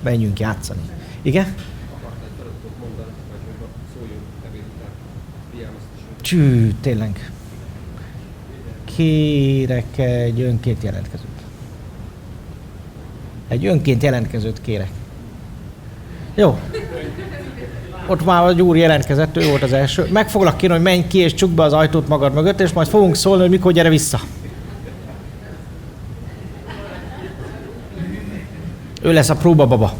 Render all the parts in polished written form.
menjünk játszani. Igen? Csű, tényleg. Kérek egy önként jelentkezőt. Egy önként jelentkezőt kérek. Jó. Ott már a Gyuri jelentkezett, ő volt az első. Meg foglak kérni, hogy menj ki és csukd be az ajtót magad mögött, és majd fogunk szólni, hogy mikor gyere vissza. Ő lesz a próbababa.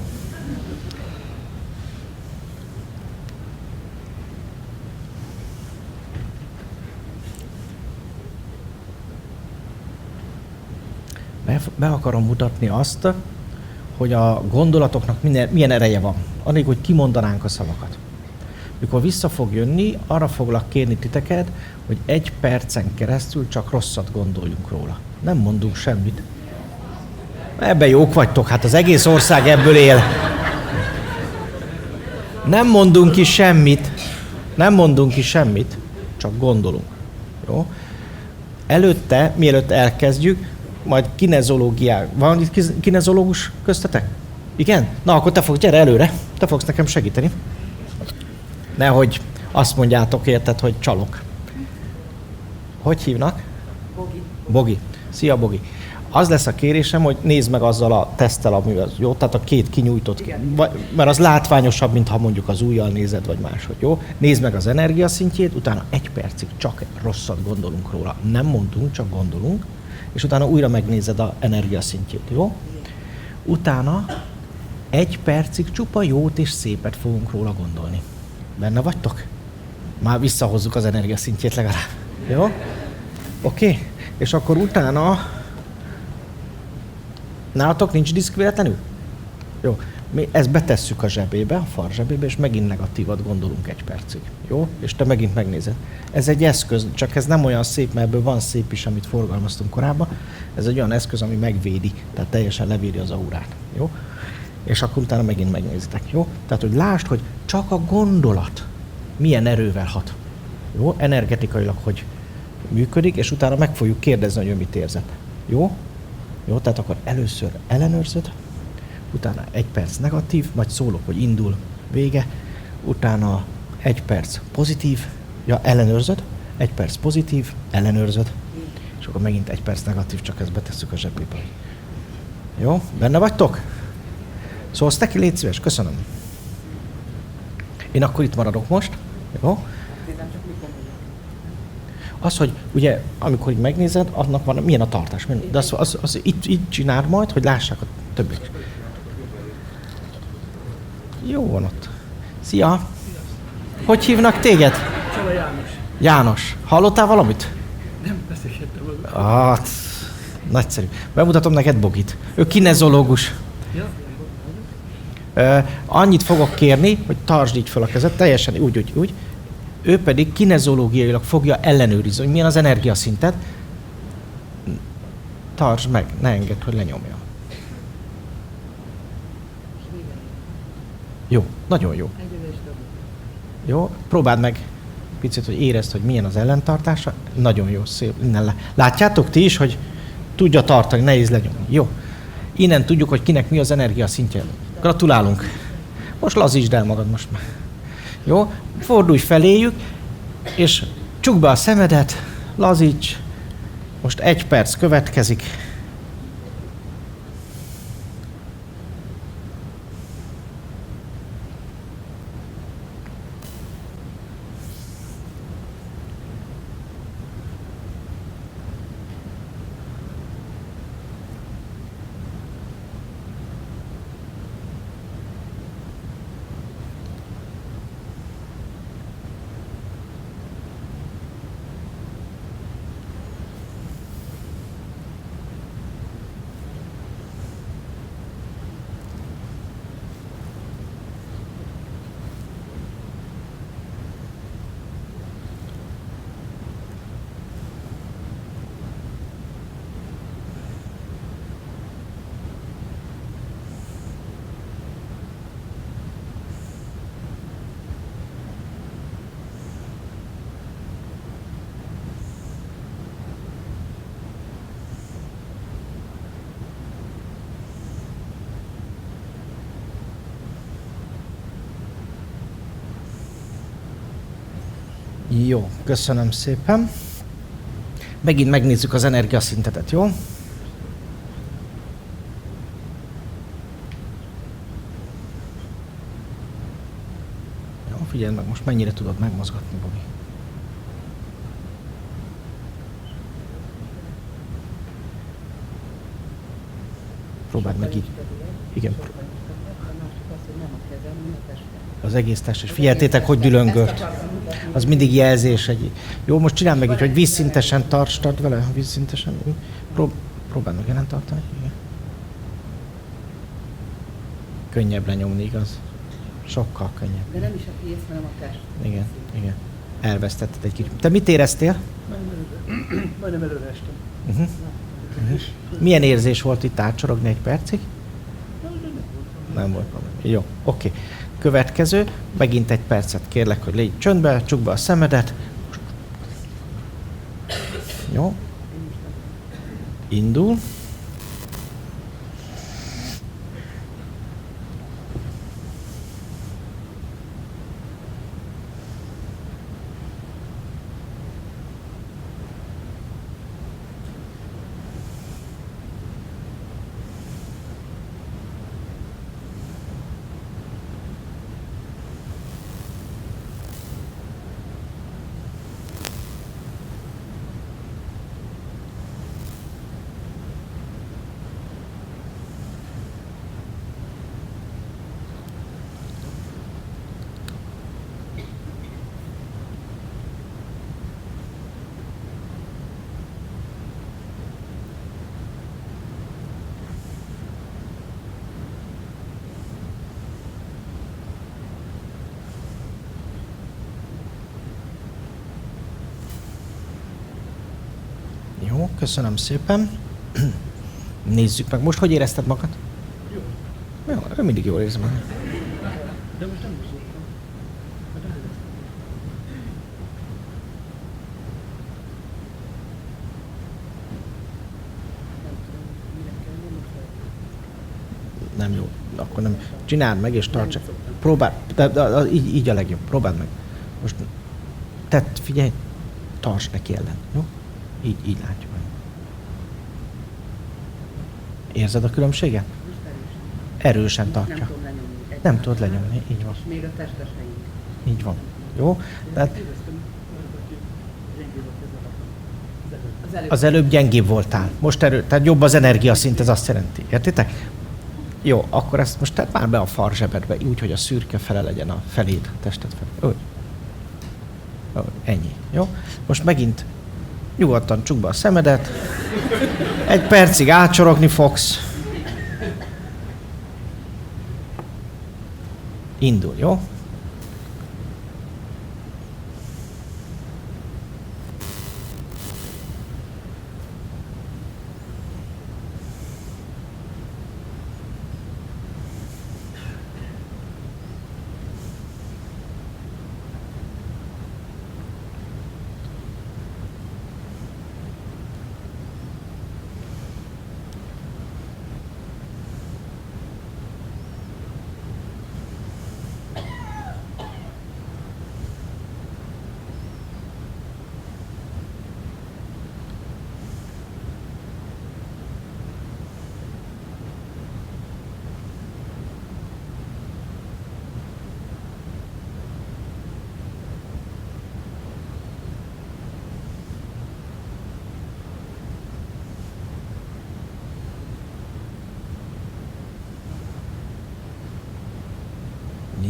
Be akarom mutatni azt, hogy a gondolatoknak milyen ereje van, anélkül, hogy kimondanánk a szavakat. Mikor vissza fog jönni, arra foglak kérni titeket, hogy 1 percen keresztül csak rosszat gondoljunk róla. Nem mondunk semmit. Ebben jók vagytok, hát az egész ország ebből él. Nem mondunk ki semmit. Nem mondunk ki semmit, csak gondolunk. Jó? Előtte, mielőtt elkezdjük, majd kinezológiák. Van itt kinezológus köztetek? Igen? Na, akkor te fogsz, gyere előre. Te fogsz nekem segíteni. Nehogy azt mondjátok, érted, hogy csalok. Hogy hívnak? Bogi. Bogi. Szia, Bogi. Az lesz a kérésem, hogy nézd meg azzal a teszttel, ami az, jó? Tehát a 2 kinyújtott, mert az látványosabb, mint ha mondjuk az ujjal nézed, vagy máshogy, jó? Nézd meg az energiaszintjét, utána 1 percig csak rosszat gondolunk róla. Nem mondunk, csak gondolunk, és utána újra megnézed az energiaszintjét, jó? Utána 1 percig csupa jót és szépet fogunk róla gondolni. Benne vagytok? Már visszahozzuk az energiaszintjét legalább. Jó? Oké? És akkor utána... Nálatok nincs diszk véletlenül? Jó. Mi ezt betesszük a zsebébe, a far zsebébe, és megint negatívat gondolunk 1 percig. Jó? És te megint megnézed. Ez egy eszköz, csak ez nem olyan szép, mert ebből van szép is, amit forgalmaztunk korábban. Ez egy olyan eszköz, ami megvédi, tehát teljesen levédi az aurát. Jó? És akkor utána megint megnézitek. Jó? Tehát, hogy lásd, hogy csak a gondolat milyen erővel hat. Jó? Energetikailag, hogy működik, és utána meg fogjuk kérdezni, hogy ő mit érzett. Jó? Jó? Tehát akkor először ellenőrzöd, utána 1 perc negatív, majd szólok, hogy indul, vége, utána 1 perc pozitív, ja, ellenőrzöd, 1 perc pozitív, ellenőrzöd, és akkor megint 1 perc negatív, csak ezt betesszük a zsebébe. Jó? Benne vagytok? Szóval Szteki, légy szíves, köszönöm. Én akkor itt maradok most, jó? Az, hogy ugye, amikor így megnézed, annak van, milyen a tartás. De az itt csináld majd, hogy lássák a többiek. Jó van ott. Szia! Hogy hívnak téged? Csaba János. János. Hallottál valamit? Nem beszélhettem volna. Hát, nagyszerű. Bemutatom neked Bogit. Ő kinezológus. Ja? Annyit fogok kérni, hogy tartsd így fel a kezed, teljesen úgy. Ő pedig kinezológiailag fogja ellenőrizni, hogy milyen az energiaszinted. Tartsd meg, ne engedd, hogy lenyomja. Jó, nagyon jó. Jó, próbáld meg picit, hogy érezd, hogy milyen az ellentartása. Nagyon jó, szép. Innen látjátok ti is, hogy tudja tartani, nehéz lenyomni. Jó. Innen tudjuk, hogy kinek mi az energiaszintje. Gratulálunk. Most lazítsd el magad most már. Jó? Fordulj feléjük, és csukd be a szemedet, lazíts. Most 1 perc következik. Jó, köszönöm szépen. Megint megnézzük az energiaszintetet, jó? Jó, figyeld meg, most mennyire tudod megmozgatni, Bogi. Próbáld meg így. Igen. Az egész test, és figyeltétek, hogy dülöngött. Az mindig jelzés egy. Jó, most csinálj meg így, hogy vízszintesen tartsd vele, vízszintesen. Próbáld meg jelen tartani. Igen. Könnyebb lenyomni, igaz? Sokkal könnyebb. De nem is a kész, hanem a test. Igen, igen. Elvesztetted egy kicsit. Te mit éreztél? Majdnem előre estem. Uh-huh. Uh-huh. Milyen érzés volt itt átcsorogni egy percig? Nem volt probléma. Jó, oké. Következő, megint egy percet kérlek, hogy légy csöndbe, csukd be a szemedet. Jó. Indul. Jó, köszönöm szépen. Nézzük meg. Most hogy érezted magad? Jó. Jó, ő mindig jól érzi magad. De most nem mozdultam. Hát nem éreztem. Nem jó. Akkor nem. Csináld meg és tarts. Próbáld. De, így a legjobb. Próbáld meg. Most figyelj, tarts neki ellen. Jó? Így látjuk. Érzed a különbséget? Most erősen. Erősen tartja. Nem tudom lenyomni. Nem tudod lenyomni, így van. És még a testeseink. Így van. Jó? Tehát Éreztem, hogy gyengébb a kezem. Az előbb. az előbb gyengébb voltál. Most tehát jobb az energiaszint, ez azt jelenti. Értitek? Jó, akkor ezt most tedd már be a far zsebedbe, úgy, hogy a szürke fele legyen a feléd, a tested felé. Úgy. Ennyi. Jó? Most megint nyugodtan csukd be a szemedet. Egy percig átcsorogni fogsz. Indul, jó?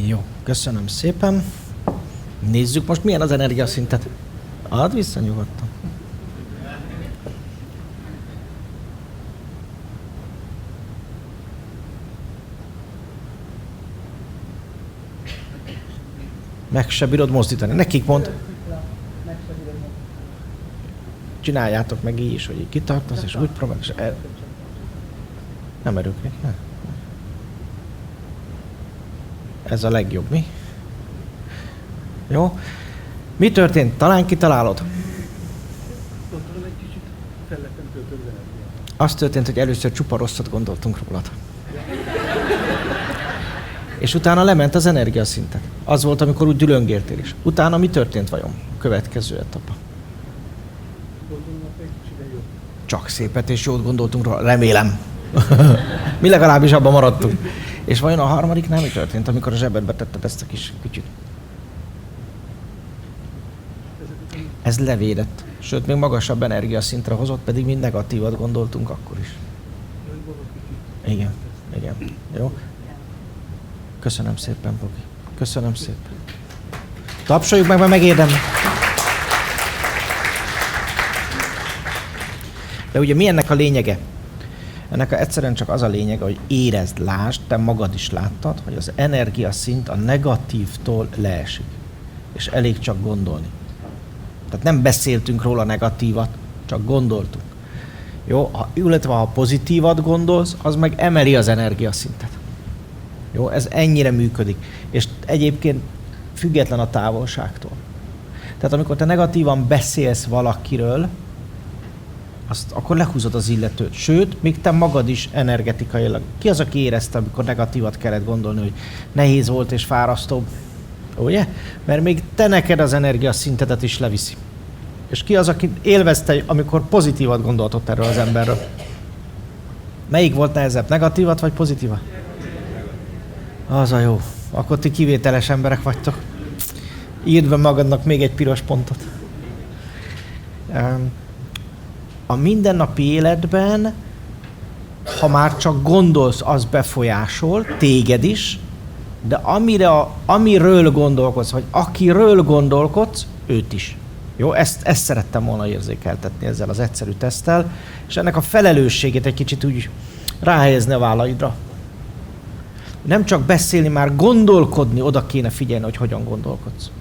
Jó, köszönöm szépen. Nézzük most milyen az energiaszintet. Add vissza nyugodtan. Meg se bírod mozdítani. Nekik mond, csináljátok meg így is, hogy így kitartasz, és úgy próbálsz, és nem erőknek, ne? Ez a legjobb, mi? Jó. Mi történt? Talán kitalálod? Gondolom egy kicsit fel lettem töltődve energiát. Az történt, hogy először csupa rosszat gondoltunk rólad. És utána lement az energiaszintet. Az volt, amikor úgy dülöngéltél is. Utána mi történt vajon? következő etapa. Gondolom, egy kicsit jobb. Csak szépet és jót gondoltunk róla, remélem. Mi legalábbis abban maradtunk. És vajon a harmadiknál mi történt, amikor a zsebedbe tetted ezt a kis kütyüt? Ez levédett. Sőt, még magasabb energiaszintre hozott, pedig mind negatívat gondoltunk akkor is. Igen, igen. Jó? Köszönöm szépen, Bogi. Köszönöm szépen. Tapsoljuk meg, mert megérdemli. De ugye mi ennek a lényege? Ennek egyszerűen csak az a lényege, hogy érezd, lásd, te magad is láttad, hogy az energiaszint a negatívtól leesik. És elég csak gondolni. Tehát nem beszéltünk róla negatívat, csak gondoltunk. Jó? Illetve ha pozitívat gondolsz, az meg emeli az energiaszintet. Jó? Ez ennyire működik. És egyébként független a távolságtól. Tehát amikor te negatívan beszélsz valakiről, azt akkor lehúzod az illetőt. Sőt, még te magad is energetikailag. Ki az, aki érezte, amikor negatívat kellett gondolni, hogy nehéz volt és fárasztó? Ugye? Mert még te neked az energiaszintedet is leviszi. És ki az, aki élvezte, amikor pozitívat gondoltott erről az emberről? Melyik volt nehezebb? Negatívat vagy pozitívat? Az a jó. Akkor ti kivételes emberek vagytok. Írd be magadnak még egy piros pontot. A mindennapi életben, ha már csak gondolsz, az befolyásol, téged is, de amiről gondolkodsz, vagy akiről gondolkodsz, őt is. Jó, ezt szerettem volna érzékeltetni ezzel az egyszerű teszttel, és ennek a felelősségét egy kicsit úgy ráhelyezni a vállaidra. Nem csak beszélni, már gondolkodni, oda kéne figyelni, hogy hogyan gondolkodsz.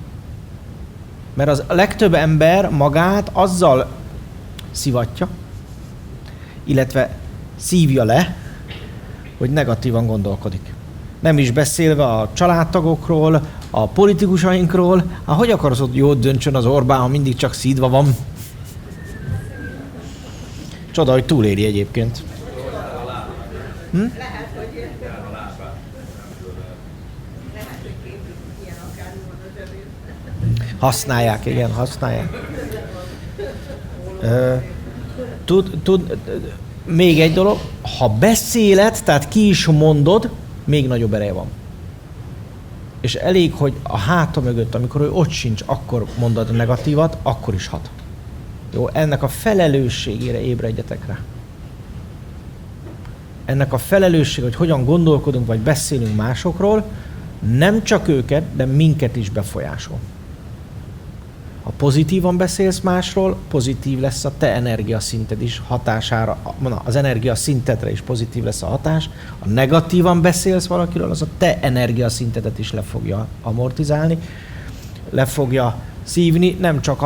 Mert a legtöbb ember magát azzal szivatja, illetve szívja le, hogy negatívan gondolkodik. Nem is beszélve a családtagokról, a politikusainkról. Hát hogy akarsz, hogy jót döntsön az Orbán, ha mindig csak szídva van? Csoda, hogy túléri egyébként. Használják, igen, használják. Még egy dolog, ha beszéled, tehát ki is mondod, még nagyobb ereje van. És elég, hogy a háta mögött, amikor ő ott sincs, akkor mondod a negatívat, akkor is hat. Jó, ennek a felelősségére ébredjetek rá. Ennek a felelősség, hogy hogyan gondolkodunk, vagy beszélünk másokról, nem csak őket, de minket is befolyásol. Ha pozitívan beszélsz másról, pozitív lesz a te energiaszinted is hatására, az energiaszintedre is pozitív lesz a hatás. Ha negatívan beszélsz valakiről, az a te energiaszintedet is le fogja amortizálni, le fogja szívni, nem csak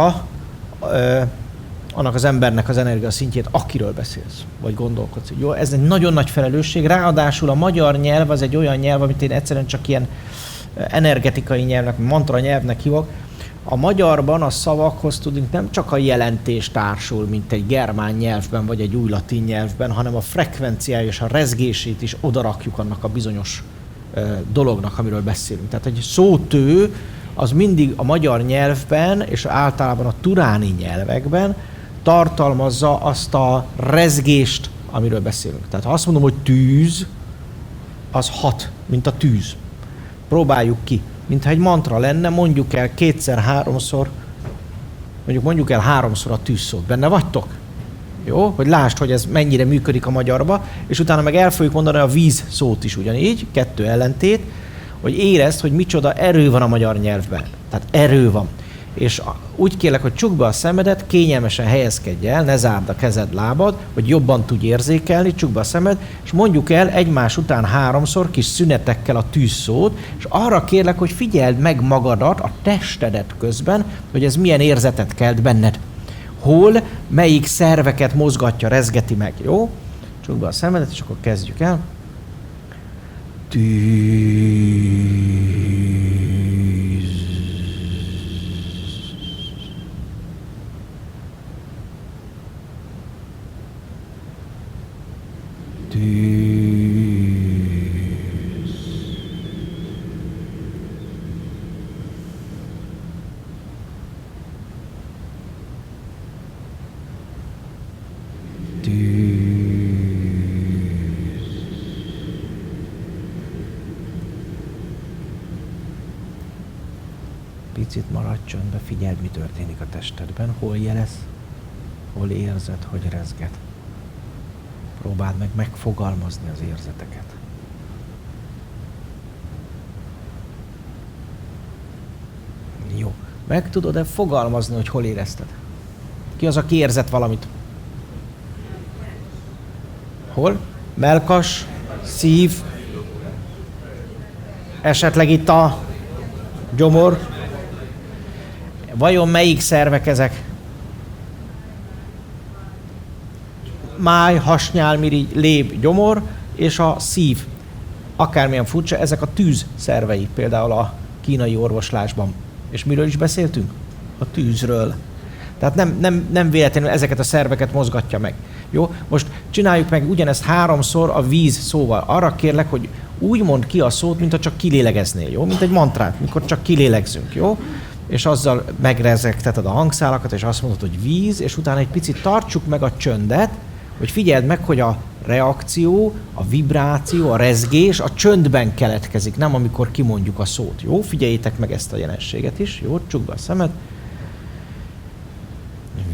annak az embernek az energiaszintjét, akiről beszélsz, vagy gondolkodsz. Jó, ez egy nagyon nagy felelősség, ráadásul a magyar nyelv az egy olyan nyelv, amit én egyszerűen csak ilyen energetikai nyelvnek, mantra nyelvnek hívok. A magyarban a szavakhoz tudunk nem csak a jelentés társul, mint egy germán nyelvben, vagy egy új latin nyelvben, hanem a frekvenciája és a rezgését is odarakjuk annak a bizonyos dolognak, amiről beszélünk. Tehát egy szótő az mindig a magyar nyelvben, és általában a turáni nyelvekben tartalmazza azt a rezgést, amiről beszélünk. Tehát ha azt mondom, hogy tűz, az hat, mint a tűz. Próbáljuk ki. Mintha egy mantra lenne, mondjuk el kétszer-háromszor, mondjuk el háromszor a tűzszót. Benne vagytok? Jó? Hogy lásd, hogy ez mennyire működik a magyarba, és utána meg el fogjuk mondani a víz szót is ugyanígy, kettő ellentét, hogy érezd, hogy micsoda erő van a magyar nyelvben. Tehát erő van. És úgy kérlek, hogy csukd be a szemedet, kényelmesen helyezkedj el, ne zárd a kezed, lábad, hogy jobban tudj érzékelni, csukd be a szemed, és mondjuk el egymás után háromszor kis szünetekkel a tűzszót, és arra kérlek, hogy figyeld meg magadat, a testedet közben, hogy ez milyen érzetet kelt benned. Hol, melyik szerveket mozgatja, rezgeti meg, jó? Csukd be a szemedet, és akkor kezdjük el. Picit maradj csöndbe, figyeld, mi történik a testedben, hol jelez, hol érzed, hogy rezget. Próbáld meg megfogalmazni az érzeteket. Jó. Meg tudod-e fogalmazni, hogy hol érezted? Ki az, aki érzett valamit? Hol? Mellkas, szív, esetleg itt a gyomor. Vajon melyik szervek ezek? Máj, hasnyálmirigy, lép, gyomor és a szív. Akármilyen furcsa, ezek a tűz szervei, például a kínai orvoslásban. És miről is beszéltünk? A tűzről. Tehát nem véletlenül ezeket a szerveket mozgatja meg. Jó? Most csináljuk meg ugyanezt 3-szor a víz szóval. Arra kérlek, hogy úgy mondd ki a szót, mintha csak kilélegeznél, jó? Mint egy mantrát, mikor csak kilélegzünk, jó? És azzal megrezegteted a hangszálakat, és azt mondod, hogy víz, és utána egy picit tartsuk meg a csöndet, hogy figyeld meg, hogy a reakció, a vibráció, a rezgés a csöndben keletkezik, nem amikor kimondjuk a szót, jó? Figyeljétek meg ezt a jelenséget is, jó? Csukd be a szemed.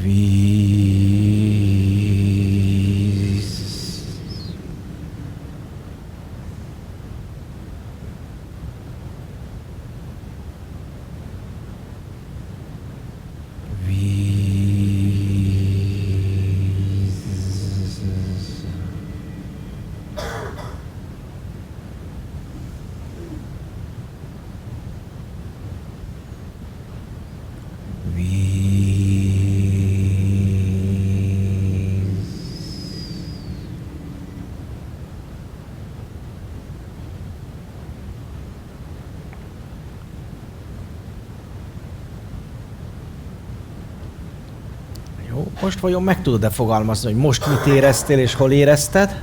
Víz. Most vajon meg tudod-e fogalmazni, hogy most mit éreztél és hol érezted?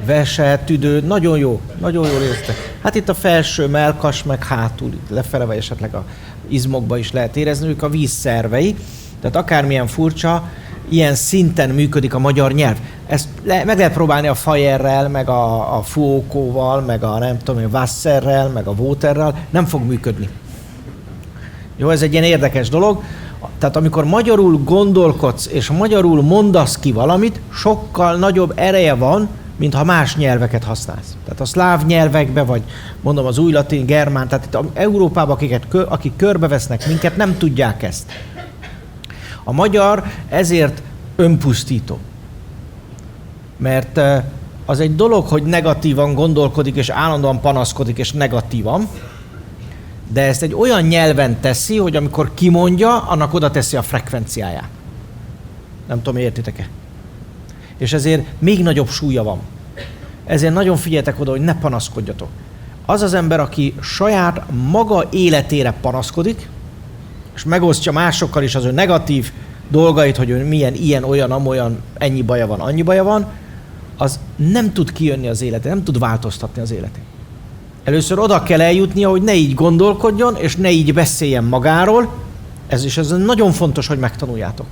Vese, tüdő, nagyon jól érezted. Hát itt a felső mellkas, meg hátul, itt lefele, vagy esetleg a izmokba is lehet érezni, ők a vízszervei. Tehát akármilyen furcsa, ilyen szinten működik a magyar nyelv. Ezt meg lehet próbálni a fajerrel, meg a fuókóval, meg a nem tudom, a wasserrel, meg a waterrel, nem fog működni. Jó, ez egy ilyen érdekes dolog. Tehát amikor magyarul gondolkodsz, és magyarul mondasz ki valamit, sokkal nagyobb ereje van, mint ha más nyelveket használsz. Tehát a szláv nyelvekbe, vagy mondom az új latin, germán, tehát itt Európában, akik körbevesznek minket, nem tudják ezt. A magyar ezért önpusztító. Mert az egy dolog, hogy negatívan gondolkodik, és állandóan panaszkodik, és negatívan, de ezt egy olyan nyelven teszi, hogy amikor kimondja, annak oda teszi a frekvenciáját. Nem tudom, értitek-e? És ezért még nagyobb súlya van. Ezért nagyon figyeljetek oda, hogy ne panaszkodjatok. Az az ember, aki saját maga életére panaszkodik, és megosztja másokkal is az ő negatív dolgait, hogy ő milyen, ilyen, olyan, amolyan, ennyi baja van, annyi baja van, az nem tud kijönni az életét, nem tud változtatni az életét. Először oda kell eljutnia, hogy ne így gondolkodjon, és ne így beszéljen magáról. Ez nagyon fontos, hogy megtanuljátok.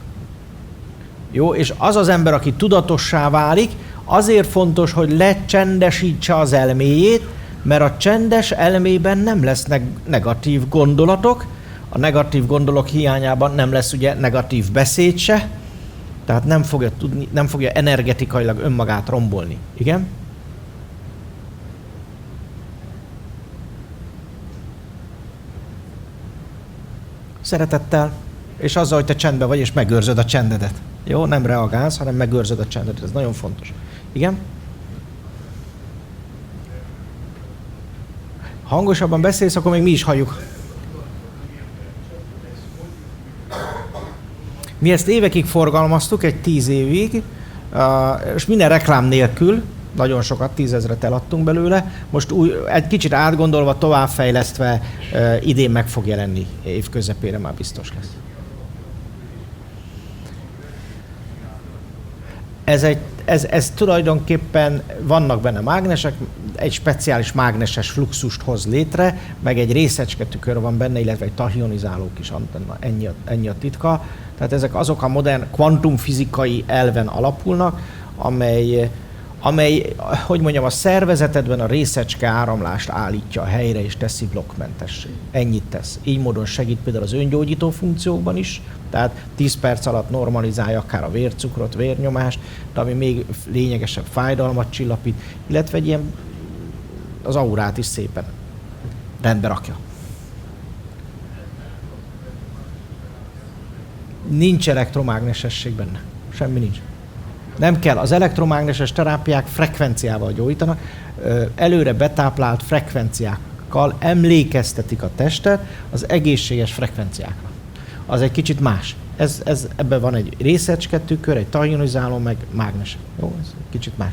Jó, és az az ember, aki tudatossá válik, azért fontos, hogy lecsendesítse az elméjét, mert a csendes elmében nem lesznek negatív gondolatok, a negatív gondolatok hiányában nem lesz ugye negatív beszéd se, tehát nem fogja energetikailag önmagát rombolni. Igen? Szeretettel, és azzal, hogy te csendben vagy, és megőrzöd a csendedet. Jó? Nem reagálsz, hanem megőrzöd a csendedet. Ez nagyon fontos. Igen? Hangosabban beszélsz, akkor még mi is halljuk. Mi ezt évekig forgalmaztuk, egy 10 évig, és minden reklám nélkül, nagyon sokat, 10 000-et eladtunk belőle. Most egy kicsit átgondolva, továbbfejlesztve idén meg fog jelenni, év közepére már biztos lesz. Ez tulajdonképpen, vannak benne mágnesek, egy speciális mágneses fluxust hoz létre, meg egy részecsketükör van benne, illetve egy tachionizálók is, ennyi a titka. Tehát ezek azok a modern kvantumfizikai elven alapulnak, amely, hogy mondjam, a szervezetedben a részecske áramlást állítja a helyre és teszi blokkmentessé. Ennyit tesz. Így módon segít például az öngyógyító funkciókban is, tehát 10 perc alatt normalizálja akár a vércukrot, vérnyomást, de ami még lényegesebb, fájdalmat csillapít, illetve egy ilyen az aurát is szépen rendbe rakja. Nincs elektromágnesesség benne. Semmi nincs. Nem kell. Az elektromágneses terápiák frekvenciával gyógyítanak, előre betáplált frekvenciákkal emlékeztetik a testet az egészséges frekvenciákra. Az egy kicsit más. Ebben van egy részecske tükör, egy tajionizáló, meg mágnes. Jó, ez egy kicsit más.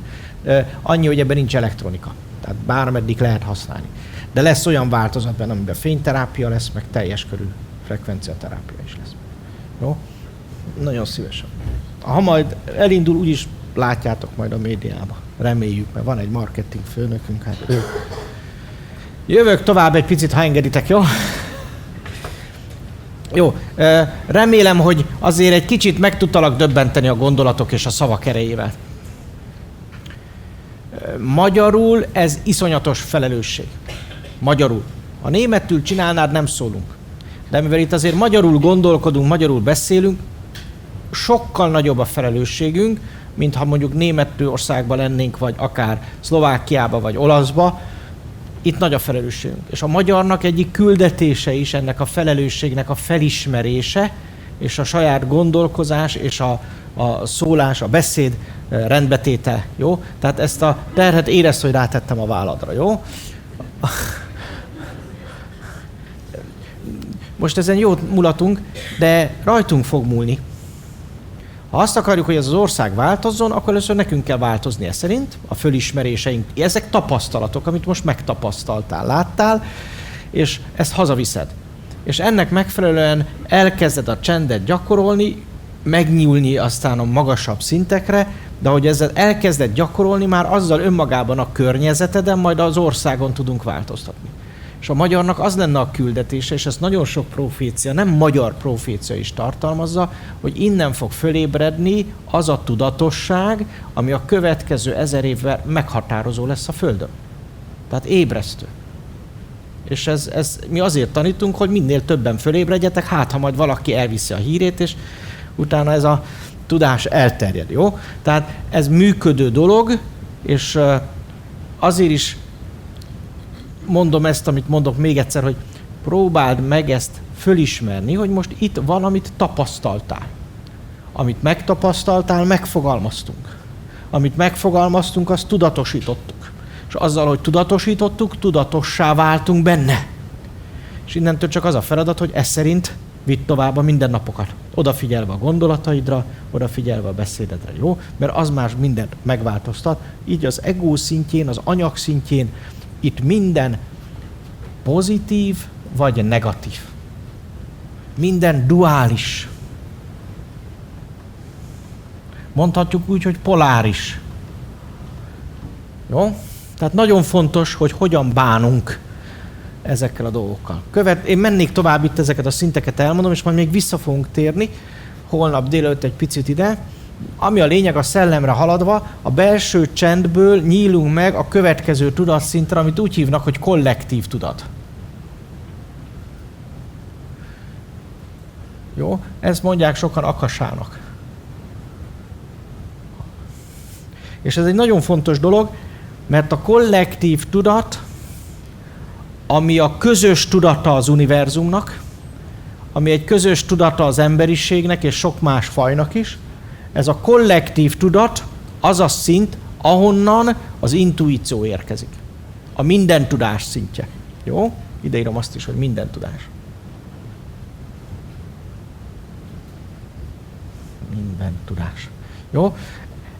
Annyi, hogy ebben nincs elektronika. Tehát bármeddig lehet használni. De lesz olyan változat benne, amiben fényterápia lesz, meg teljes körű frekvenciaterápia is lesz. Jó? Nagyon szívesen. Ha majd elindul, úgyis látjátok majd a médiában. Reméljük, mert van egy marketing főnökünk, hát ő. Jövök tovább egy picit, ha engeditek, jó? Jó, remélem, hogy azért egy kicsit meg tudtalak döbbenteni a gondolatok és a szavak erejével. Magyarul ez iszonyatos felelősség. Magyarul. Ha németül csinálnád, nem szólunk. De mivel itt azért magyarul gondolkodunk, magyarul beszélünk, sokkal nagyobb a felelősségünk, mint ha mondjuk Németországban lennénk, vagy akár Szlovákiába, vagy olaszba. Itt nagy a felelősségünk. És a magyarnak egyik küldetése is ennek a felelősségnek a felismerése, és a saját gondolkozás, és a szólás, a beszéd rendbetétel. Jó? Tehát ezt a terhet érezd, hogy rátettem a válladra. Jó? Most ezen jót mulatunk, de rajtunk fog múlni. Ha azt akarjuk, hogy ez az ország változzon, akkor először nekünk kell változni ez szerint, a fölismeréseink. Ezek tapasztalatok, amit most megtapasztaltál, láttál, és ezt hazaviszed. És ennek megfelelően elkezded a csendet gyakorolni, megnyúlni aztán a magasabb szintekre, de ahogy ezzel elkezded gyakorolni, már azzal önmagában a környezeteden, majd az országon tudunk változtatni. És a magyarnak az lenne a küldetése, és ezt nagyon sok profécia, nem magyar profécia is tartalmazza, hogy innen fog fölébredni az a tudatosság, ami a következő 1000 évvel meghatározó lesz a Földön. Tehát ébresztő. És ez mi azért tanítunk, hogy minél többen fölébredjetek, hát ha majd valaki elviszi a hírét, és utána ez a tudás elterjed, jó? Tehát ez működő dolog, és azért is mondom ezt, amit mondok még egyszer, hogy próbáld meg ezt fölismerni, hogy most itt valamit tapasztaltál. Amit megtapasztaltál, megfogalmaztunk. Amit megfogalmaztunk, azt tudatosítottuk. És azzal, hogy tudatosítottuk, tudatossá váltunk benne. És innentől csak az a feladat, hogy ez szerint vidd tovább a mindennapokat. Odafigyelve a gondolataidra, odafigyelve a beszédedre, jó? Mert az már mindent megváltoztat. Így az ego szintjén, az anyag szintjén, itt minden pozitív vagy negatív. Minden duális. Mondhatjuk úgy, hogy poláris. Jó? Tehát nagyon fontos, hogy hogyan bánunk ezekkel a dolgokkal. Én mennék tovább itt ezeket a szinteket elmondom, és majd még vissza fogunk térni holnap délelőtt egy picit ide. Ami a lényeg, a szellemre haladva, a belső csendből nyílunk meg a következő tudatszintre, amit úgy hívnak, hogy kollektív tudat. Jó? Ezt mondják sokan akasának. És ez egy nagyon fontos dolog, mert a kollektív tudat, ami a közös tudata az univerzumnak, ami egy közös tudata az emberiségnek és sok más fajnak is, ez a kollektív tudat az a szint, ahonnan az intuíció érkezik. A minden tudás szintje. Jó? Ideírom azt is, hogy minden tudás. Minden tudás. Jó?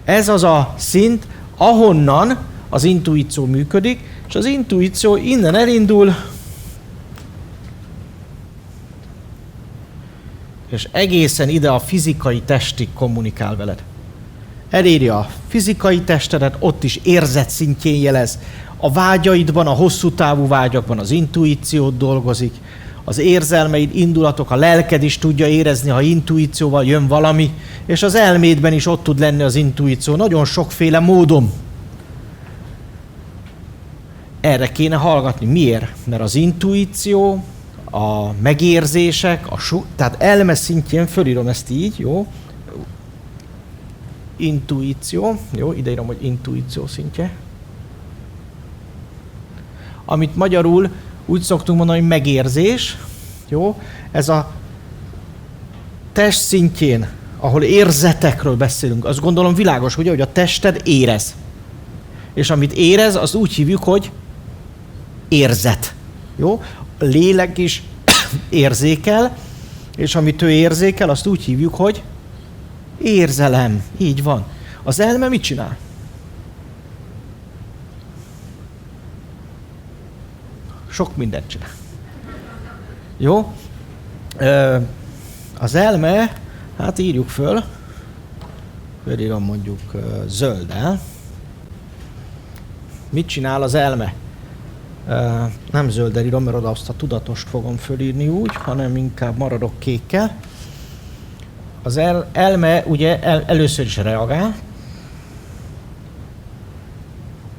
Ez az a szint, ahonnan az intuíció működik, és az intuíció innen elindul, és egészen ide a fizikai testig kommunikál veled. Eléri a fizikai testedet, ott is érzet szintjén jelez. A vágyaidban, a hosszú távú vágyakban az intuíciót dolgozik, az érzelmeid, indulatok, a lelked is tudja érezni, ha intuícióval jön valami, és az elmédben is ott tud lenni az intuíció, nagyon sokféle módon. erre kéne hallgatni. Miért? Mert az intuíció, a megérzések, tehát elme szintjén fölírom ezt így, jó? Intuíció, jó, ideírom, hogy intuíció szintje. Amit magyarul úgy szoktunk mondani, hogy megérzés, jó? Ez a test szintjén, ahol érzetekről beszélünk, azt gondolom világos, ugye, hogy a tested érez. És amit érez, azt úgy hívjuk, hogy érzet. Jó? A lélek is érzékel, és amit ő érzékel, azt úgy hívjuk, hogy érzelem. Így van. Az elme mit csinál? Sok mindent csinál. Jó? Az elme, hát írjuk föl, fölírom mondjuk zölddel. Mit csinál az elme? Nem zölddel írom, mert oda azt a tudatost fogom fölírni úgy, hanem inkább maradok kékkel. Az elme ugye először is reagál.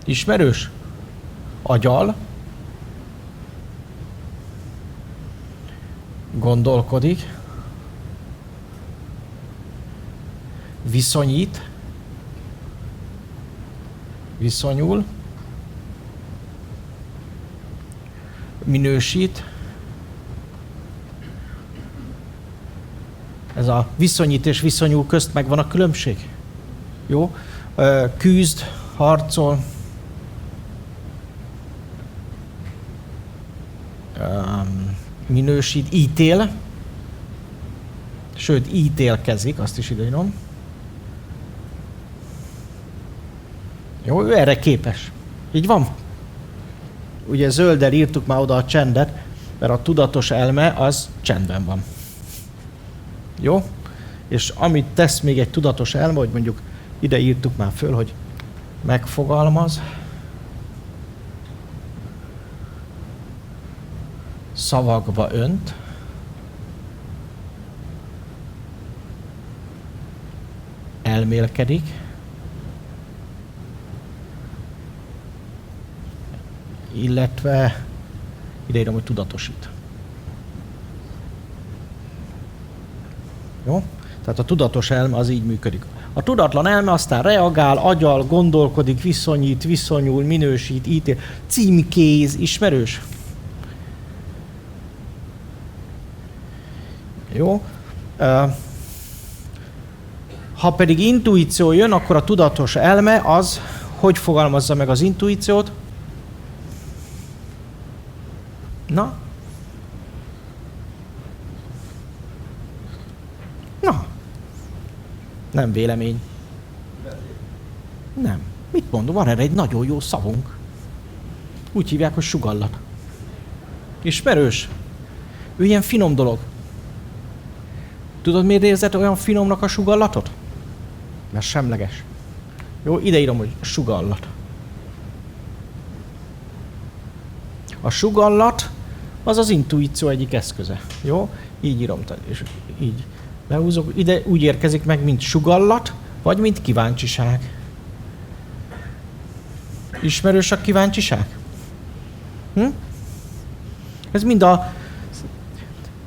Ismerős? Agyal. Gondolkodik. Viszonyít. Viszonyul. Minősít. Ez a viszonyít és viszonyul közt megvan a különbség. Jó? Küzd, harcol. Minősít, ítél. Sőt, ítélkezik, azt is ideírom. Jó, ő erre képes. Így van? Ugye zölddel írtuk már oda a csendet, mert a tudatos elme az csendben van. Jó? És amit tesz még egy tudatos elme, hogy mondjuk ide írtuk már föl, hogy megfogalmaz, szavakba önt, elmélkedik, illetve ideírom, hogy tudatosít. Jó? Tehát a tudatos elme az így működik. A tudatlan elme aztán reagál, agyal, gondolkodik, viszonyít, viszonyul, minősít, ítél, címkéz, ismerős? Jó? Ha pedig intuíció jön, akkor a tudatos elme az, hogy fogalmazza meg az intuíciót? Na? Na? Nem vélemény. Nem. Mit mondom? Van erre egy nagyon jó szavunk. Úgy hívják, hogy sugallat. Ismerős? Ő ilyen finom dolog. Tudod, miért érzed olyan finomnak a sugallatot? Mert semleges. Jó, ideírom, hogy sugallat. A sugallat az az intuíció egyik eszköze. Jó? Így írom, és így lehúzok. Ide úgy érkezik meg, mint sugallat, vagy mint kíváncsiság. Ismerős a kíváncsiság?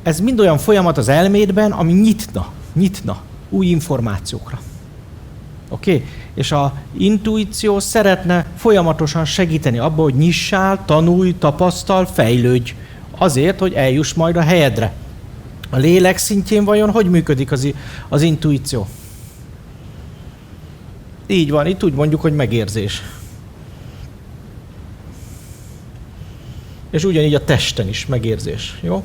Ez mind olyan folyamat az elmédben, ami nyitna új információkra. Oké? És az intuíció szeretne folyamatosan segíteni abba, hogy nyissál, tanulj, tapasztal, fejlődj. Azért, hogy eljuss majd a helyedre. A lélek szintjén vajon hogy működik az intuíció? Így van, itt úgy mondjuk, hogy megérzés. És ugyanígy a testen is megérzés. Jó?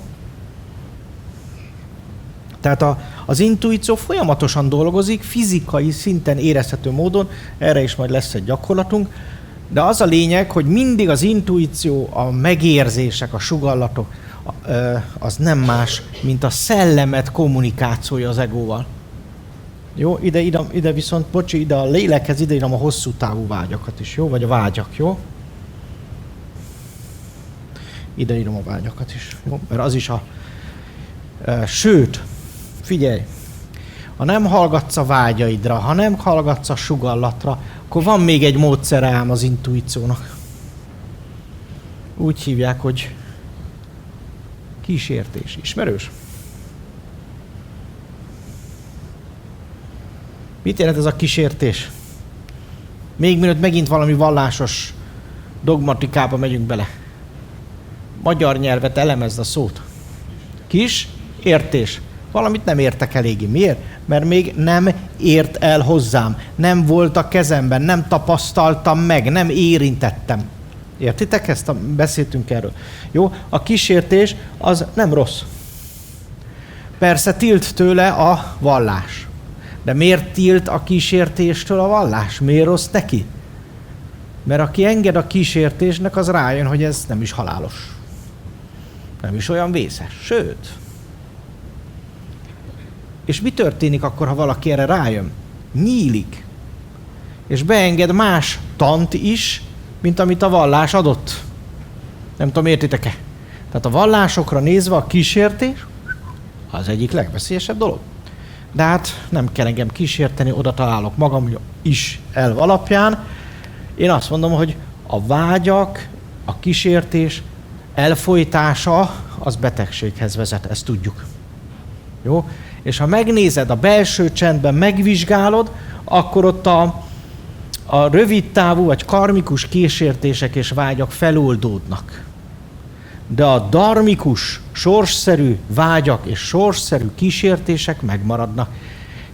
Tehát az intuíció folyamatosan dolgozik, fizikai szinten érezhető módon, erre is majd lesz egy gyakorlatunk, de az a lényeg, hogy mindig az intuíció, a megérzések, a sugallatok, az nem más, mint a szellemet kommunikációja az egóval. Jó, ide viszont, bocsi, ide a lélekhez ideírom a hosszú távú vágyakat is, jó? Vagy a vágyak, jó? Ideírom a vágyakat is, jó? Mert az is sőt, figyelj, ha nem hallgatsz a vágyaidra, ha nem hallgatsz a sugallatra, akkor van még egy módszere ám az intuíciónak. Úgy hívják, hogy kísértés. Ismerős? Mit jelent ez a kísértés? Még mielőtt megint valami vallásos dogmatikába megyünk bele. Magyar nyelvet elemezd a szót. Kis értés. Valamit nem értek eléggé. Miért? Mert még nem ért el hozzám. Nem volt a kezemben, nem tapasztaltam meg, nem érintettem. Értitek ezt? Beszéltünk erről. Jó? A kísértés az nem rossz. Persze tilt tőle a vallás. De miért tilt a kísértéstől a vallás? Miért rossz neki? Mert aki enged a kísértésnek, az rájön, hogy ez nem is halálos. Nem is olyan vészes. Sőt. És mi történik akkor, ha valaki erre rájön? Nyílik. És beenged más tant is, mint amit a vallás adott. Nem tudom, értitek-e? Tehát a vallásokra nézve a kísértés az egyik legveszélyesebb dolog. De hát nem kell engem kísérteni, oda találok magam is elv alapján. Én azt mondom, hogy a vágyak, a kísértés elfojtása az betegséghez vezet, ezt tudjuk. Jó? És ha megnézed, a belső csendben megvizsgálod, akkor ott a rövidtávú vagy karmikus kísértések és vágyak feloldódnak. De a darmikus, sorsszerű vágyak és sorsszerű kísértések megmaradnak.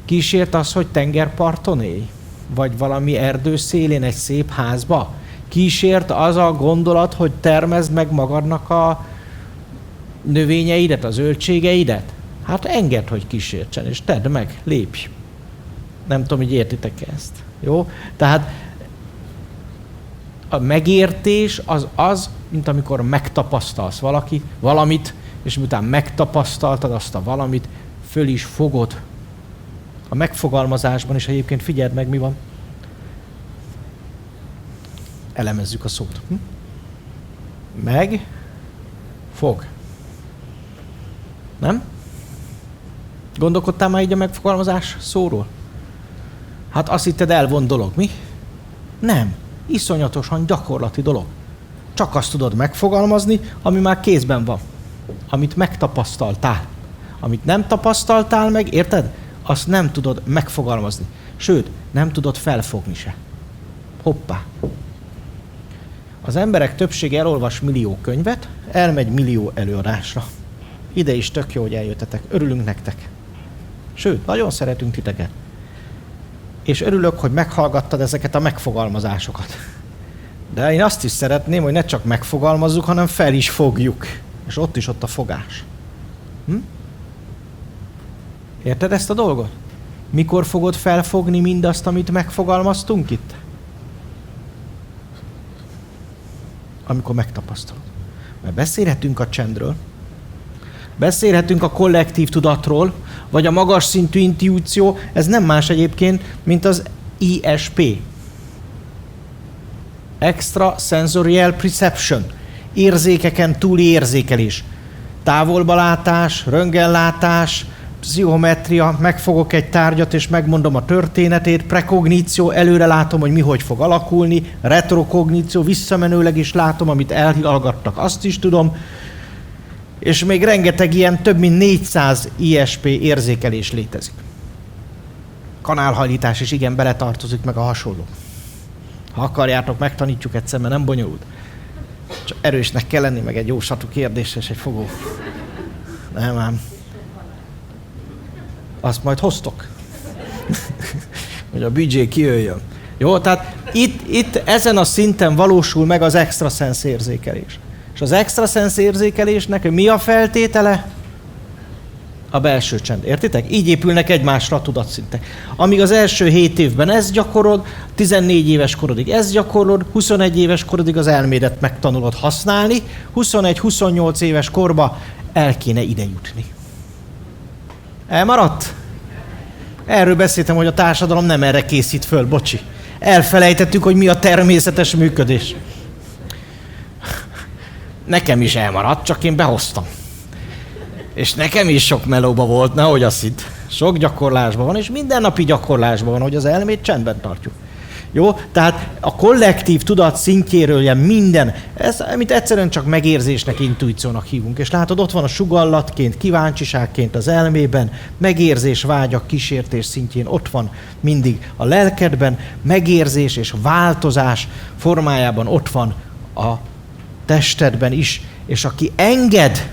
Kísért az, hogy tengerparton élj? Vagy valami erdő szélén egy szép házba? Kísért az a gondolat, hogy termezd meg magadnak a növényeidet, a zöldségeidet? Hát engedd, hogy kísértsen, és tedd meg, lépj. Nem tudom, hogy értitek ezt. Jó? Tehát a megértés az, mint amikor megtapasztalsz valamit, és miután megtapasztaltad azt a valamit, föl is fogod. A megfogalmazásban is egyébként figyeld meg, mi van. Elemezzük a szót. Meg, fog. Nem? Gondolkodtál már így a megfogalmazás szóról? Hát azt hitted elvont dolog, mi? Nem. Iszonyatosan gyakorlati dolog. Csak azt tudod megfogalmazni, ami már kézben van. Amit megtapasztaltál. Amit nem tapasztaltál meg, érted? Azt nem tudod megfogalmazni. Sőt, nem tudod felfogni se. Hoppá. Az emberek többsége elolvas millió könyvet, elmegy millió előadásra. Ide is tök jó, hogy eljöttetek. Örülünk nektek. Sőt, nagyon szeretünk titeket. És örülök, hogy meghallgattad ezeket a megfogalmazásokat. De én azt is szeretném, hogy ne csak megfogalmazzuk, hanem fel is fogjuk. És ott a fogás. Érted ezt a dolgot? Mikor fogod felfogni mindazt, amit megfogalmaztunk itt? Amikor megtapasztalod. Mert beszélhetünk a csendről, beszélhetünk a kollektív tudatról, vagy a magas szintű intuíció, ez nem más egyébként, mint az ISP. Extrasensorial Perception. Érzékeken túli érzékelés. Távolbalátás, röntgenlátás, pszichometria, megfogok egy tárgyat és megmondom a történetét, prekogníció, előre látom, hogy mi hogy fog alakulni, retrokogníció, visszamenőleg is látom, amit elhallgattak, azt is tudom, és még rengeteg ilyen, több mint 400 ISP érzékelés létezik. Kanálhajlítás is igen beletartozik, meg a hasonló. Ha akarjátok, megtanítjuk egyszer, mert nem bonyolult. Csak erősnek kell lenni, meg egy jó satú kérdés és egy fogó. Nem ám. Azt majd hoztok. Hogy a büdzsé kijöjjön. Jó, tehát itt ezen a szinten valósul meg az extraszensz érzékelés. És az extraszensz érzékelésnek mi a feltétele? A belső csend. Értitek? Így épülnek egymásra a tudatszintek. Amíg az első 7 évben ezt gyakorod, 14 éves korodig ezt gyakorlod, 21 éves korodig az elmédet megtanulod használni, 21-28 éves korba el kéne ide jutni. Elmaradt? Erről beszéltem, hogy a társadalom nem erre készít föl, bocsi. Elfelejtettük, hogy mi a természetes működés. Nekem is elmaradt, csak én behoztam. És nekem is sok melóba volt, nehogy azt hidd. Sok gyakorlásban van, és mindennapi gyakorlásban van, hogy az elmét csendben tartjuk. Jó? Tehát a kollektív tudat szintjéről ilyen minden, ez, amit egyszerűen csak megérzésnek, intuíciónak hívunk. És látod, ott van a sugallatként, kíváncsiságként az elmében, megérzés, vágyak, kísértés szintjén, ott van mindig a lelkedben, megérzés és változás formájában ott van a testedben is. És aki enged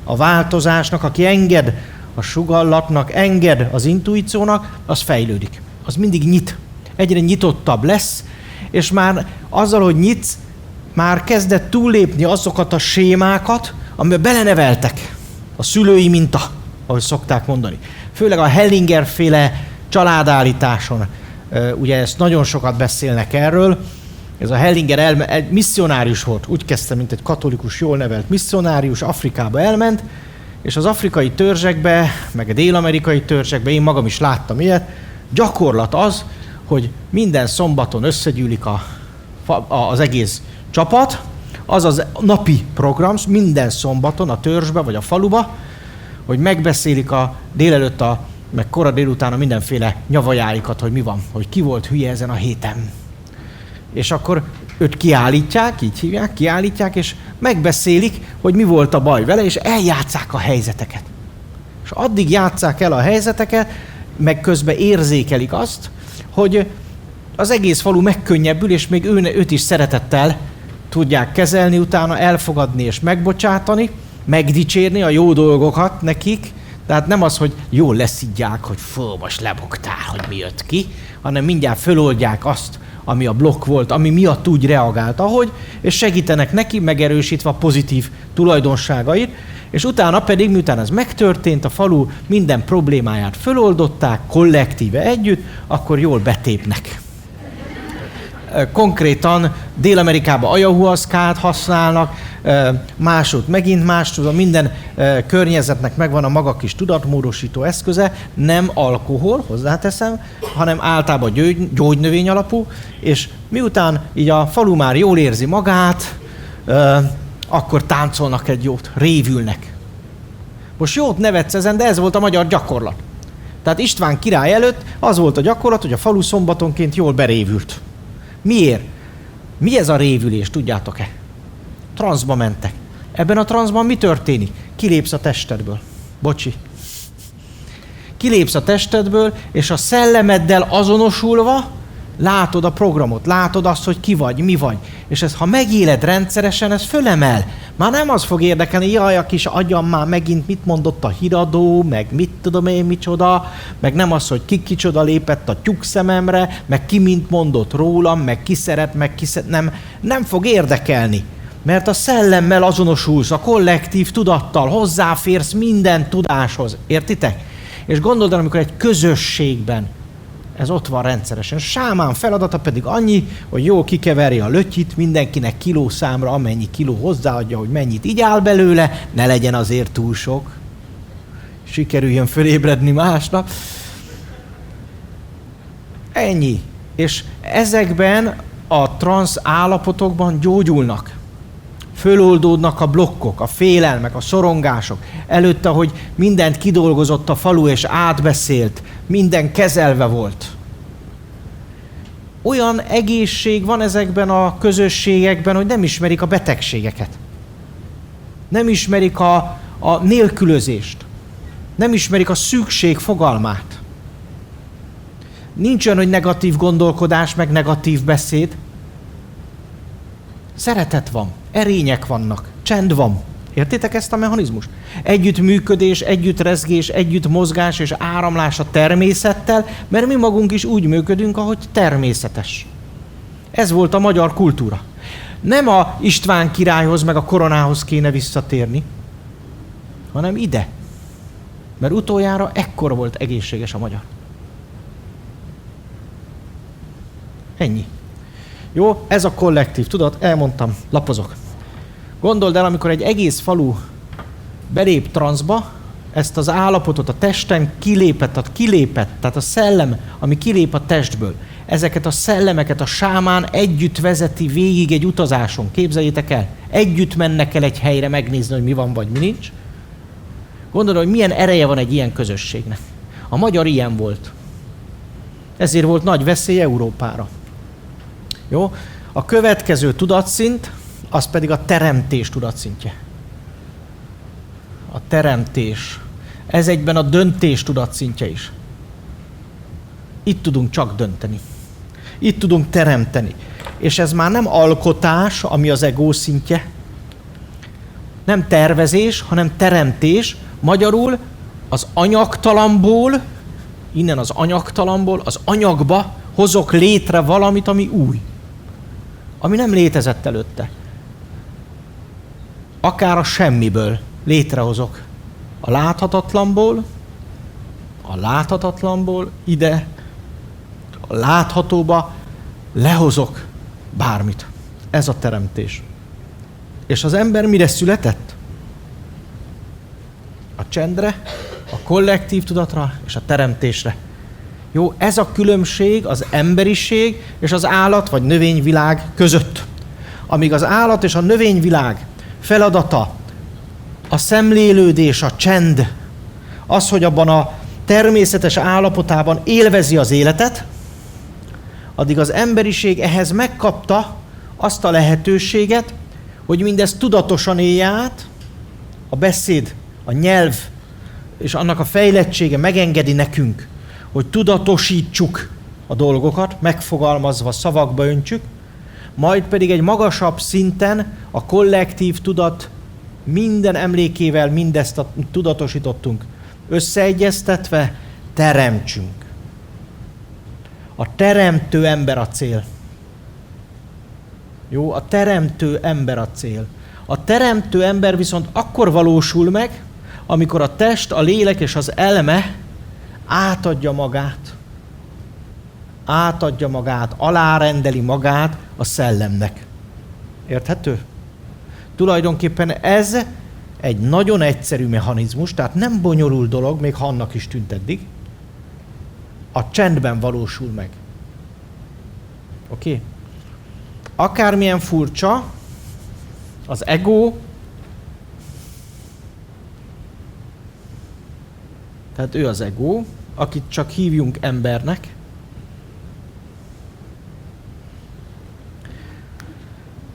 a változásnak, aki enged a sugallatnak, enged az intuíciónak, az fejlődik. Az mindig nyit. Egyre nyitottabb lesz, és már azzal, hogy nyitsz, már kezdett túllépni azokat a sémákat, amiben beleneveltek. A szülői minta, ahogy szokták mondani. Főleg a Hellinger-féle családállításon. Ugye ezt nagyon sokat beszélnek erről. Ez a Hellinger egy misszionárius volt. Úgy kezdte, mint egy katolikus, jól nevelt misszionárius, Afrikába elment, és az afrikai törzsekbe, meg a dél-amerikai törzsekbe, én magam is láttam ilyet, gyakorlat az, hogy minden szombaton összegyűlik az egész csapat, az napi program, minden szombaton a törzsbe vagy a faluba, hogy megbeszélik a délelőtt, meg kora délután a mindenféle nyavajáikat, hogy mi van, hogy ki volt hülye ezen a héten. És akkor őt kiállítják, így hívják, kiállítják, és megbeszélik, hogy mi volt a baj vele, és eljátsszák a helyzeteket. És addig játsszák el a helyzeteket, meg közben érzékelik azt, hogy az egész falu megkönnyebbül, és még őt is szeretettel tudják kezelni, utána elfogadni és megbocsátani, megdicsérni a jó dolgokat nekik. Tehát nem az, hogy jól leszidják, hogy most lebogtál, hogy mi jött ki, hanem mindjárt föloldják azt, ami a blokk volt, ami miatt úgy reagált, ahogy, és segítenek neki, megerősítve a pozitív tulajdonságait, és utána pedig, miután ez megtörtént, a falu minden problémáját föloldották, kollektíve együtt, akkor jól betépnek. Konkrétan Dél-Amerikában ayahuaszkát használnak, másút megint más, tudom, minden környezetnek megvan a maga kis tudatmódosító eszköze, nem alkohol, hozzáteszem, hanem általában gyógynövény alapú, és miután így a falu már jól érzi magát, akkor táncolnak egy jót, révülnek. Most jót nevetsz ezen, de ez volt a magyar gyakorlat. Tehát István király előtt az volt a gyakorlat, hogy a falu szombatonként jól berévült. Miért? Mi ez a révülés, tudjátok-e? Transzba mentek. Ebben a transzban mi történik? Kilépsz a testedből. Bocsi. Kilépsz a testedből, és a szellemeddel azonosulva látod a programot, látod azt, hogy ki vagy, mi vagy. És ez, ha megéled rendszeresen, ez fölemel. Már nem az fog érdekelni, jaj, a kis agyam már megint mit mondott a híradó, meg mit tudom én micsoda, meg nem az, hogy kicsoda lépett a tyúk szememre, meg ki mint mondott rólam, meg ki szeret, nem fog érdekelni. Mert a szellemmel azonosulsz, a kollektív tudattal, hozzáférsz minden tudáshoz. Értitek? És gondold el, amikor egy közösségben ez ott van rendszeresen. Sámán feladata pedig annyi, hogy jól kikeveri a lötyit, mindenkinek kilószámra, amennyi kiló hozzáadja, hogy mennyit így áll belőle, ne legyen azért túl sok. Sikerüljön fölébredni másnap. Ennyi. És ezekben a transz állapotokban gyógyulnak. Föloldódnak a blokkok, a félelmek, a szorongások. Előtte, hogy mindent kidolgozott a falu és átbeszélt, minden kezelve volt. Olyan egészség van ezekben a közösségekben, hogy nem ismerik a betegségeket. Nem ismerik a nélkülözést. Nem ismerik a szükség fogalmát. Nincs olyan, hogy negatív gondolkodás, meg negatív beszéd. Szeretet van, erények vannak, csend van. Értitek ezt a mechanizmust? Együttműködés, együttrezgés, együtt mozgás és áramlás a természettel, mert mi magunk is úgy működünk, ahogy természetes. Ez volt a magyar kultúra. Nem a István királyhoz meg a koronához kéne visszatérni, hanem ide. Mert utoljára ekkor volt egészséges a magyar. Ennyi. Jó, ez a kollektív tudat, elmondtam, lapozok. Gondold el, amikor egy egész falu belép transzba, ezt az állapotot a testen kilépett, tehát a szellem, ami kilép a testből, ezeket a szellemeket a sámán együtt vezeti végig egy utazáson. Képzeljétek el, együtt mennek el egy helyre megnézni, hogy mi van vagy mi nincs. Gondolod, hogy milyen ereje van egy ilyen közösségnek. A magyar ilyen volt. Ezért volt nagy veszély Európára. Jó? A következő tudatszint, az pedig a teremtés tudatszintje. A teremtés. Ez egyben a döntés tudatszintje is. Itt tudunk csak dönteni. Itt tudunk teremteni. És ez már nem alkotás, ami az ego szintje, nem tervezés, hanem teremtés. Magyarul az anyagtalamból, innen az anyagtalamból, az anyagba hozok létre valamit, ami új. Ami nem létezett előtte. Akár a semmiből létrehozok. A láthatatlanból ide, a láthatóba lehozok bármit. Ez a teremtés. És az ember mire született? A csendre, a kollektív tudatra és a teremtésre. Jó, ez a különbség az emberiség és az állat vagy növényvilág között. Amíg az állat és a növényvilág feladata a szemlélődés, a csend, az, hogy abban a természetes állapotában élvezi az életet, addig az emberiség ehhez megkapta azt a lehetőséget, hogy mindezt tudatosan élje át, a beszéd, a nyelv és annak a fejlettsége megengedi nekünk, hogy tudatosítsuk a dolgokat, megfogalmazva szavakba öntsük, majd pedig egy magasabb szinten a kollektív tudat minden emlékével mindezt tudatosítottunk, összeegyeztetve teremtsünk. A teremtő ember a cél. Jó, a teremtő ember a cél. A teremtő ember viszont akkor valósul meg, amikor a test, a lélek és az elme átadja magát, alárendeli magát a szellemnek. Érthető? Tulajdonképpen ez egy nagyon egyszerű mechanizmus, tehát nem bonyolult dolog, még ha annak is tűnt eddig. A csendben valósul meg. Oké? Akármilyen furcsa, az ego, tehát ő az ego, akit csak hívjunk embernek,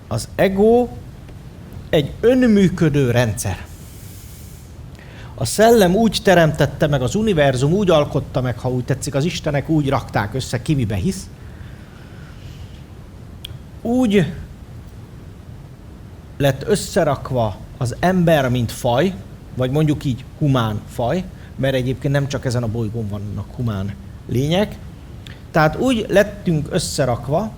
az ego egy önműködő rendszer. A szellem úgy teremtette meg, az univerzum úgy alkotta meg, ha úgy tetszik, az istenek úgy rakták össze, ki mibe hisz. Úgy lett összerakva az ember, mint faj, vagy mondjuk így humán faj, mert egyébként nem csak ezen a bolygón vannak humán lények. Tehát úgy lettünk összerakva,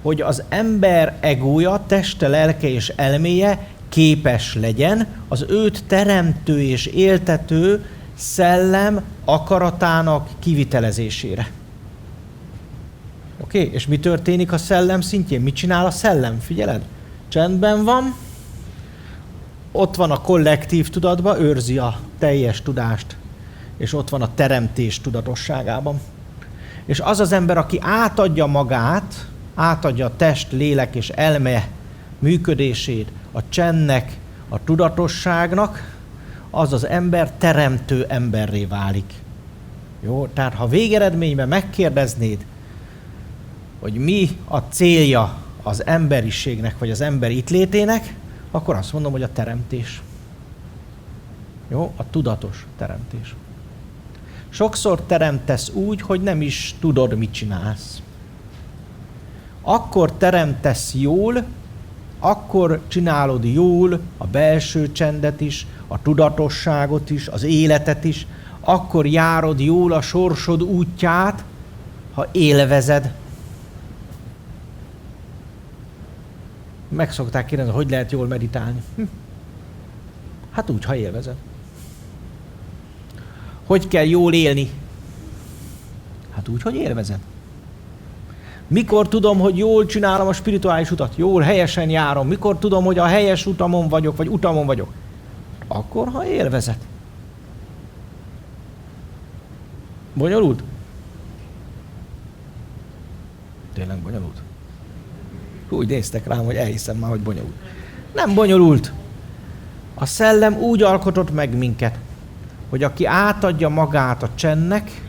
hogy az ember egója, teste, lelke és elméje képes legyen az őt teremtő és éltető szellem akaratának kivitelezésére. Oké? És mi történik a szellem szintjén? Mit csinál a szellem? Figyeled? Csendben van, ott van a kollektív tudatban, őrzi a teljes tudást, és ott van a teremtés tudatosságában. És az az ember, aki átadja magát, átadja a test, lélek és elme működését a csendnek, a tudatosságnak, az az ember teremtő emberré válik. Jó? Tehát ha végeredményben megkérdeznéd, hogy mi a célja az emberiségnek, vagy az ember itt létének, akkor azt mondom, hogy a teremtés. Jó? A tudatos teremtés. Sokszor teremtesz úgy, hogy nem is tudod, mit csinálsz. Akkor teremtesz jól, akkor csinálod jól a belső csendet is, a tudatosságot is, az életet is, akkor járod jól a sorsod útját, ha élvezed. Meg szokták kérdezni, hogy lehet jól meditálni. Hát úgy, ha élvezed. Hogy kell jól élni? Hát úgy, hogy élvezed. Mikor tudom, hogy jól csinálom a spirituális utat? Jól, helyesen járom. Mikor tudom, hogy a helyes utamon vagyok, vagy utamon vagyok? Akkor, ha élvezed. Bonyolult? Tényleg bonyolult? Úgy néztek rám, hogy elhiszem már, hogy bonyolult. Nem bonyolult. A szellem úgy alkotott meg minket, hogy aki átadja magát a csendnek,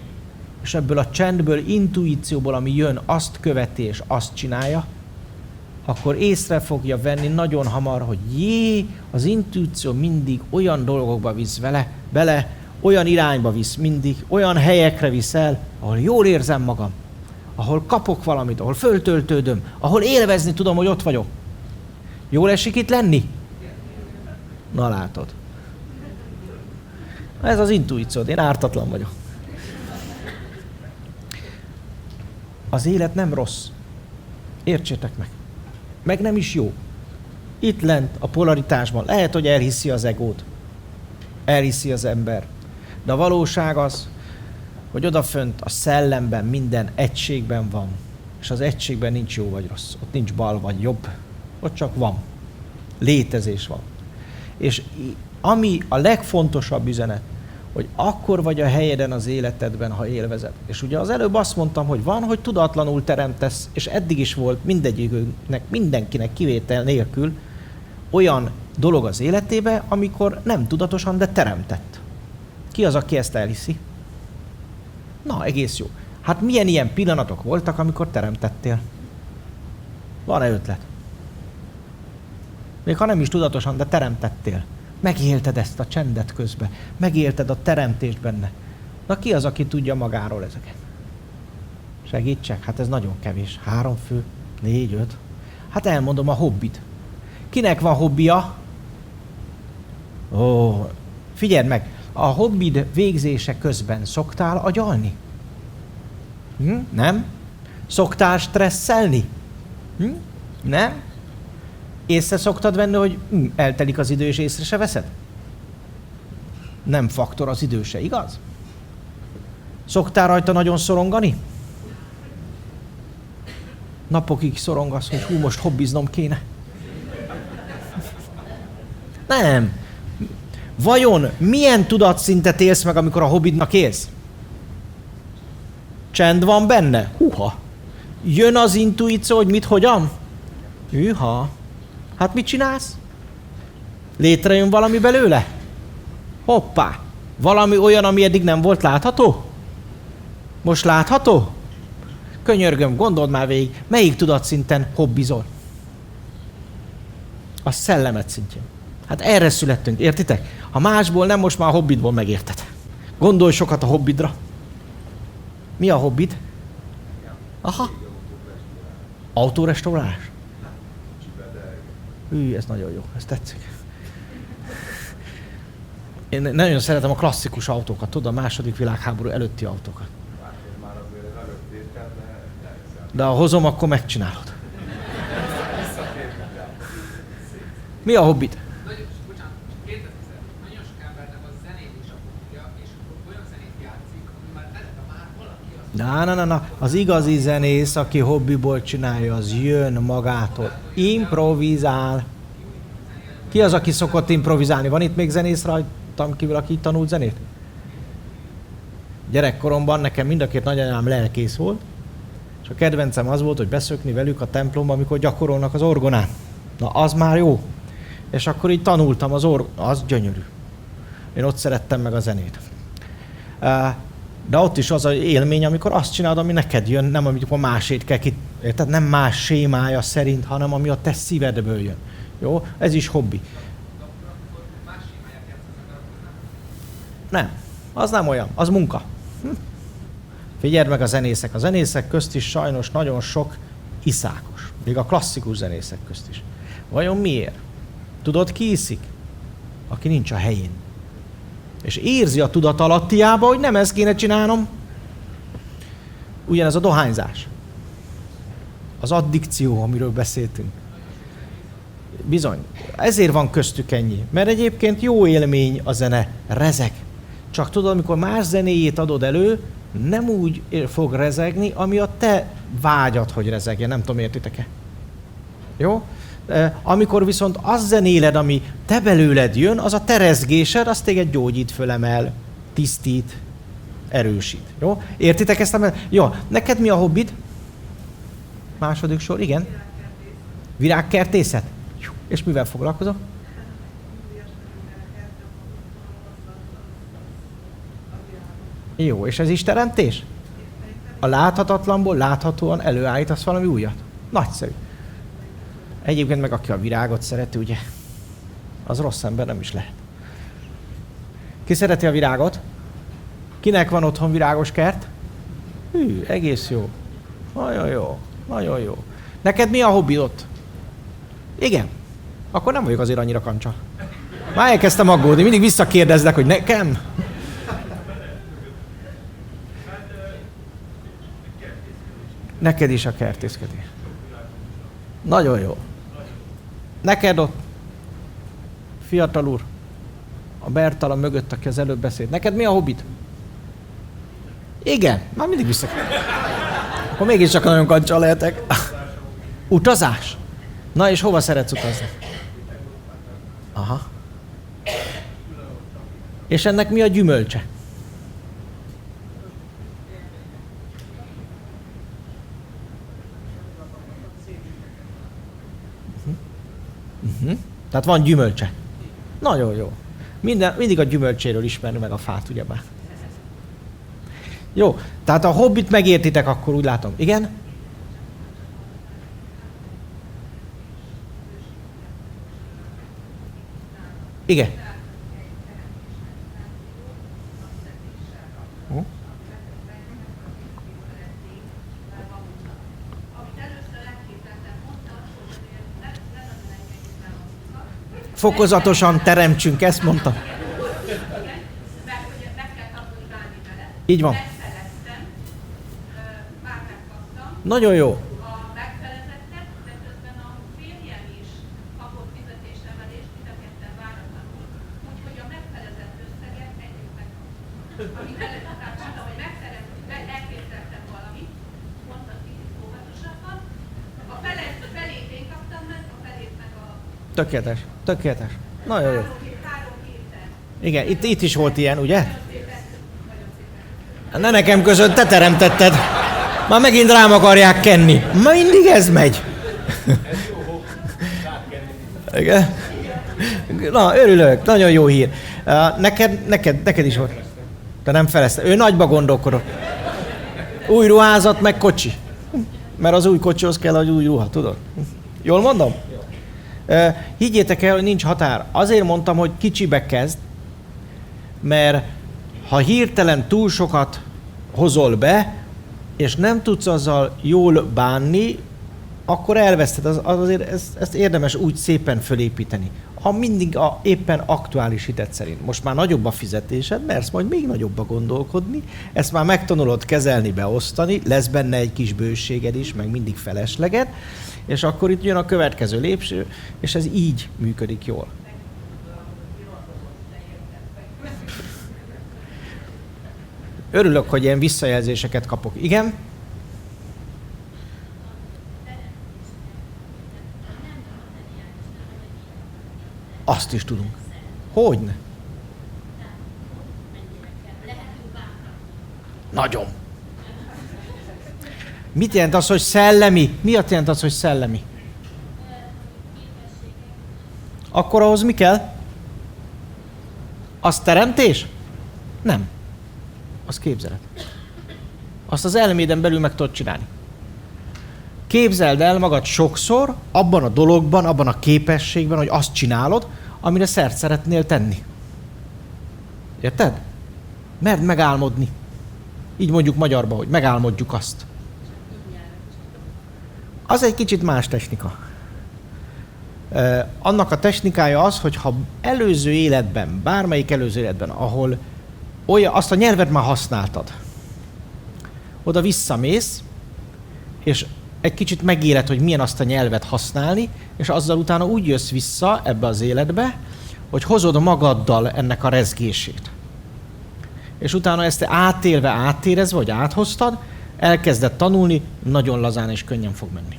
és ebből a csendből, intuícióból, ami jön, azt követi és azt csinálja, akkor észre fogja venni nagyon hamar, hogy az intuíció mindig olyan dolgokba visz bele, olyan irányba visz mindig, olyan helyekre visz el, ahol jól érzem magam, ahol kapok valamit, ahol föltöltődöm, ahol élvezni tudom, hogy ott vagyok. Jól esik itt lenni? Na látod. Ez az intuíciód, én ártatlan vagyok. Az élet nem rossz. Értsétek meg. Meg nem is jó. Itt lent, a polaritásban, lehet, hogy elhiszi az egót. Elhiszi az ember. De a valóság az, hogy odafönt a szellemben minden egységben van. És az egységben nincs jó vagy rossz. Ott nincs bal vagy jobb. Ott csak van. Létezés van. És ami a legfontosabb üzenet, hogy akkor vagy a helyeden az életedben, ha élvezed. És ugye az előbb azt mondtam, hogy van, hogy tudatlanul teremtesz, és eddig is volt mindegyikünknek, mindenkinek kivétel nélkül olyan dolog az életébe, amikor nem tudatosan, de teremtett. Ki az, aki ezt elhiszi? Na, egész jó. Hát milyen ilyen pillanatok voltak, amikor teremtettél? Van-e ötlet? Még ha nem is tudatosan, de teremtettél. Megélted ezt a csendet közben. Megélted a teremtést benne. Na ki az, aki tudja magáról ezeket? Segítsek? Hát ez nagyon kevés. 3 fő, 4, 5. Hát elmondom a hobbit. Kinek van hobbija? Ó, figyeld meg! A hobbid végzése közben szoktál agyalni? Nem? Szoktál stresszelni? Nem? Észre szoktad venni, hogy eltelik az idő, és észre se veszed? Nem faktor az idő se, igaz? Szoktál rajta nagyon szorongani? Napokig szorongasz, hogy most hobbiznom kéne. Nem. Vajon milyen tudatszintet élsz meg, amikor a hobbidnak élsz? Csend van benne? Húha. Jön az intuíció, hogy mit, hogyan? Hűha. Hát mit csinálsz? Létrejön valami belőle? Hoppá! Valami olyan, ami eddig nem volt látható? Most látható? Könyörgöm, gondold már végig, melyik tudatszinten hobbizol? A szellemet szintjén. Hát erre születtünk, értitek? Ha másból nem, most már a hobbidból megérted. Gondolj sokat a hobbidra. Mi a hobbid? Aha. Autórestaurálás? Ez nagyon jó, ez tetszik. Én nagyon szeretem a klasszikus autókat, tudod, a második világháború előtti autókat. De ha hozom, akkor megcsinálod. Mi a hobbit? Bocsánat, kérdezem, nagyon sok embernek a zenét is a hobbija, és akkor olyan zenét játszik, ami már eleve már valaki az. Az igazi zenész, aki hobbiból csinálja, az jön magától. Improvizál. Ki az, aki szokott improvizálni? Van itt még zenész rajtam kívül, aki itt tanult zenét? Gyerekkoromban nekem mind a két nagyanyám lelkész volt, és a kedvencem az volt, hogy beszökni velük a templomba, amikor gyakorolnak az orgonán. Na, az már jó. És akkor így tanultam az gyönyörű. Én ott szerettem meg a zenét. De ott is az az élmény, amikor azt csinálod, ami neked jön, nem amikor másét kell érted? Nem más sémája szerint, hanem ami a te szívedből jön. Jó? Ez is hobbi. Nem. Az nem olyan. Az munka. Figyeld meg a zenészek. A zenészek közt is sajnos nagyon sok iszákos. Még a klasszikus zenészek közt is. Vajon miért? Tudod, ki iszik? Aki nincs a helyén. És érzi a tudatalattiába, hogy nem ezt kéne csinálnom. Ugyanez a dohányzás. Az addikció, amiről beszéltünk. Bizony. Ezért van köztük ennyi. Mert egyébként jó élmény a zene. Rezeg. Csak tudod, amikor más zenéjét adod elő, nem úgy fog rezegni, ami a te vágyad, hogy rezegjen. Nem tudom, értitek-e? Jó? Amikor viszont az zenéled, ami te belőled jön, az a te rezgésed, az téged gyógyít, fölemel, tisztít, erősít. Jó? Értitek ezt? Jó. Neked mi a hobbid? Második sor, igen. Virágkertészet? És mivel foglalkozol? Jó, és ez is teremtés? A láthatatlanból láthatóan előállítasz valami újat. Nagyszerű. Egyébként meg aki a virágot szereti, ugye, az rossz ember nem is lehet. Ki szereti a virágot? Kinek van otthon virágos kert? Hű, egész jó. Nagyon jó. Nagyon jó. Neked mi a hobbi ott? Igen. Akkor nem vagyok azért annyira kancsa. Már elkezdtem aggódni, mindig visszakérdeznek, hogy nekem? Neked is a kertészkedés. Nagyon jó. Neked ott, fiatal úr, a Bertala mögött, aki az előbb beszélt. Neked mi a hobbit? Igen, már mindig vissza. Akkor mégiscsak nagyon kancsa lehetek. Utazás? Na és hova szeretsz utazni? Aha. És ennek mi a gyümölcse? Tehát van gyümölcse. Nagyon jó. Mindig a gyümölcséről ismerni meg a fát, ugyebár. Jó, tehát a hobbit megértitek akkor, úgy látom. Igen? Igen. Fokozatosan teremtsünk, ezt mondtam. Így van. Nagyon jó. Tökéletes, tökéletes. Nagyon jó. Igen, itt is volt ilyen, ugye? Ne nekem között, te teremtetted. Már megint rám akarják kenni. Mindig ez megy. Igen? Na, örülök, nagyon jó hír. Neked is volt. Te nem felezted. Ő nagyba gondolkodott. Új ruházat, meg kocsi. Mert az új kocsihoz kell egy új ruha, tudod? Jól mondom? Higgyétek el, hogy nincs határ. Azért mondtam, hogy kicsibe kezd, mert ha hirtelen túl sokat hozol be, és nem tudsz azzal jól bánni, akkor elveszted. Azért ezt érdemes úgy szépen fölépíteni. Ha mindig éppen aktuális hitet szerint. Most már nagyobb a fizetésed, mersz majd még nagyobba gondolkodni, ezt már megtanulod kezelni, beosztani, lesz benne egy kis bőséged is, meg mindig felesleged, és akkor itt jön a következő lépcső, és ez így működik jól. Örülök, hogy ilyen visszajelzéseket kapok. Igen? Azt is tudunk. Hogyne? Nagyon. Mit jelent az, hogy szellemi? Mi jelent az, hogy szellemi? Akkor ahhoz mi kell? Az teremtés? Nem. Az képzelet. Azt az elméden belül meg tudod csinálni. Képzeld el magad sokszor abban a dologban, abban a képességben, hogy azt csinálod, amire szert szeretnél tenni. Érted? Merd megálmodni. Így mondjuk magyarba, hogy megálmodjuk azt. Az egy kicsit más technika. Annak a technikája az, hogy ha előző életben, bármelyik előző életben, ahol azt a nyelvet már használtad, oda visszamész, és egy kicsit megéled, hogy milyen azt a nyelvet használni, és azzal utána úgy jössz vissza ebbe az életbe, hogy hozod magaddal ennek a rezgését. És utána ezt átélve, átérezve, vagy áthoztad, elkezded tanulni, nagyon lazán és könnyen fog menni.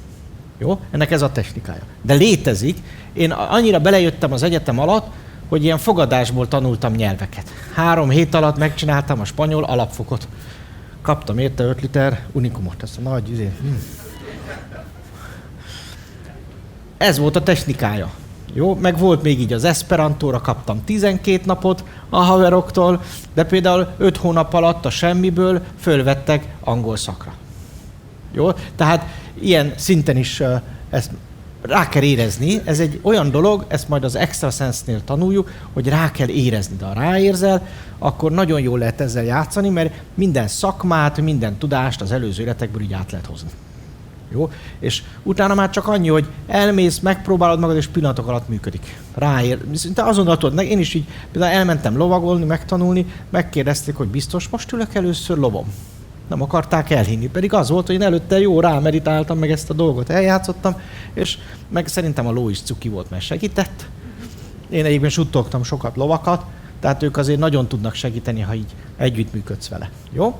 Jó? Ennek ez a technikája. De létezik. Én annyira belejöttem az egyetem alatt, hogy ilyen fogadásból tanultam nyelveket. 3 hét alatt megcsináltam a spanyol alapfokot. Kaptam érte 5 liter unikumot. Ez a nagy üzé. Ez volt a technikája. Jó, meg volt még így az esperantóra, kaptam 12 napot a haveroktól, de például 5 hónap alatt a semmiből fölvettek angol szakra. Jó, tehát ilyen szinten is ezt rá kell érezni, ez egy olyan dolog, ezt majd az extrasense-nél tanuljuk, hogy rá kell érezni, de ha ráérzel, akkor nagyon jól lehet ezzel játszani, mert minden szakmát, minden tudást az előző életekből így át lehet hozni. Jó? És utána már csak annyi, hogy elmész, megpróbálod magad, és pillanatok alatt működik. Ráér. Te azonnal tudod, én is így például elmentem lovagolni, megtanulni, megkérdezték, hogy biztos most ülök először lovom. Nem akarták elhinni, pedig az volt, hogy én előtte jó rámeditáltam, meg ezt a dolgot eljátszottam, és meg szerintem a ló is cuki volt, mert segített. Én egyébként suttogtam sokat lovakat, tehát ők azért nagyon tudnak segíteni, ha így együttműködsz vele. Jó?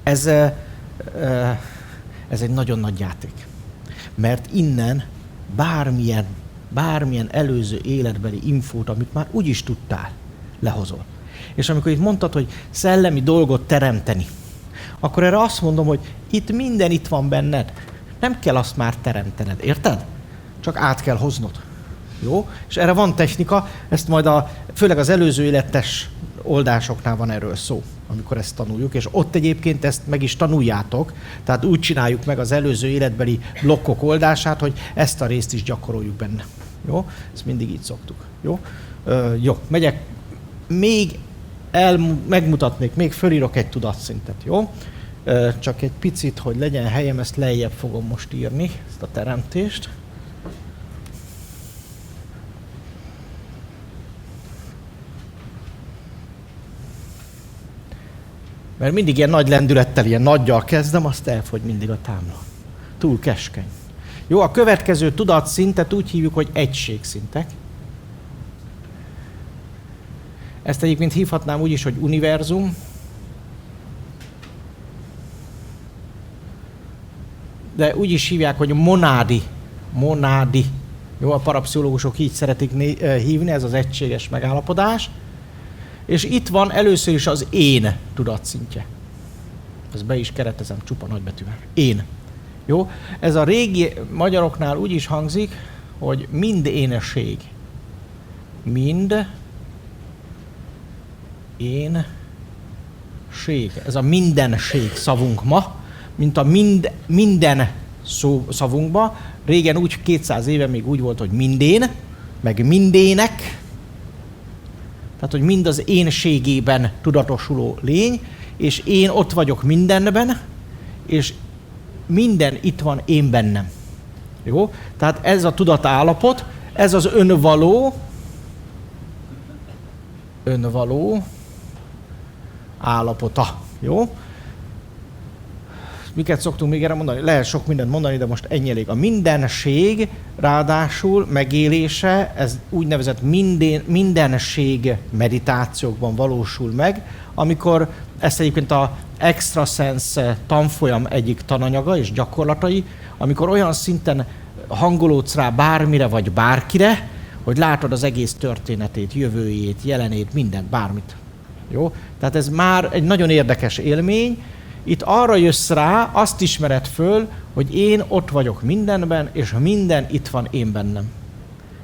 Ez egy nagyon nagy játék. Mert innen bármilyen előző életbeli infót, amit már úgyis tudtál, lehozol. És amikor itt mondtad, hogy szellemi dolgot teremteni, akkor erre azt mondom, hogy itt minden itt van benned. Nem kell azt már teremtened, érted? Csak át kell hoznod. Jó? És erre van technika, ezt majd főleg az előző életes oldásoknál van erről szó, amikor ezt tanuljuk, és ott egyébként ezt meg is tanuljátok, tehát úgy csináljuk meg az előző életbeli blokkok oldását, hogy ezt a részt is gyakoroljuk benne. Jó? Ezt mindig így szoktuk. Jó? Jó, megyek. Még megmutatnék, még fölírok egy tudatszintet, jó? Csak egy picit, hogy legyen helyem, ezt lejjebb fogom most írni, ezt a teremtést. Mert mindig ilyen nagy lendülettel, ilyen nagyjal kezdem, azt elfogy mindig a támla. Túl keskeny. Jó, a következő tudatszintet úgy hívjuk, hogy egységszintek. Ezt egyébként hívhatnám úgy is, hogy univerzum. De úgy is hívják, hogy monádi. Monádi. Jó, a parapszichológusok így szeretik hívni, ez az egységes megállapodás. És itt van először is az én tudatszintje. Ezt be is keretezem csupa nagybetűvel. Én. Jó? Ez a régi magyaroknál úgy is hangzik, hogy mind énség. Mind énség. Ez a mindenség szavunk ma, mint a minden szavunkba. Régen úgy 200 éve még úgy volt, hogy mindén, meg mindének. Tehát, hogy mind az énségében tudatosuló lény, és én ott vagyok mindenben, és minden itt van én bennem. Jó? Tehát ez a tudatállapot, ez az önvaló állapota. Jó? Miket szoktunk még erre mondani? Lehet sok mindent mondani, de most ennyi elég. A mindenség ráadásul megélése, ez úgynevezett mindenség meditációkban valósul meg, amikor ezt egyébként a extrasense tanfolyam egyik tananyaga és gyakorlatai, amikor olyan szinten hangolódsz rá bármire vagy bárkire, hogy látod az egész történetét, jövőjét, jelenét, mindent, bármit. Jó? Tehát ez már egy nagyon érdekes élmény. Itt arra jössz rá, azt ismered föl, hogy én ott vagyok mindenben, és minden itt van én bennem.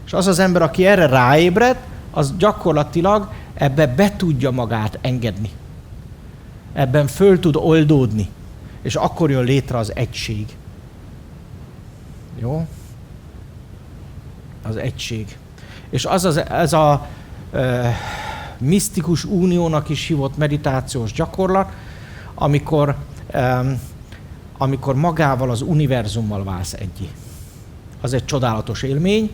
És az az ember, aki erre ráébred, az gyakorlatilag ebbe be tudja magát engedni. Ebben föl tud oldódni. És akkor jön létre az egység. Jó? Az egység. És ez a misztikus uniónak is hívott meditációs gyakorlat, amikor magával az univerzummal válsz egyé. Az egy csodálatos élmény.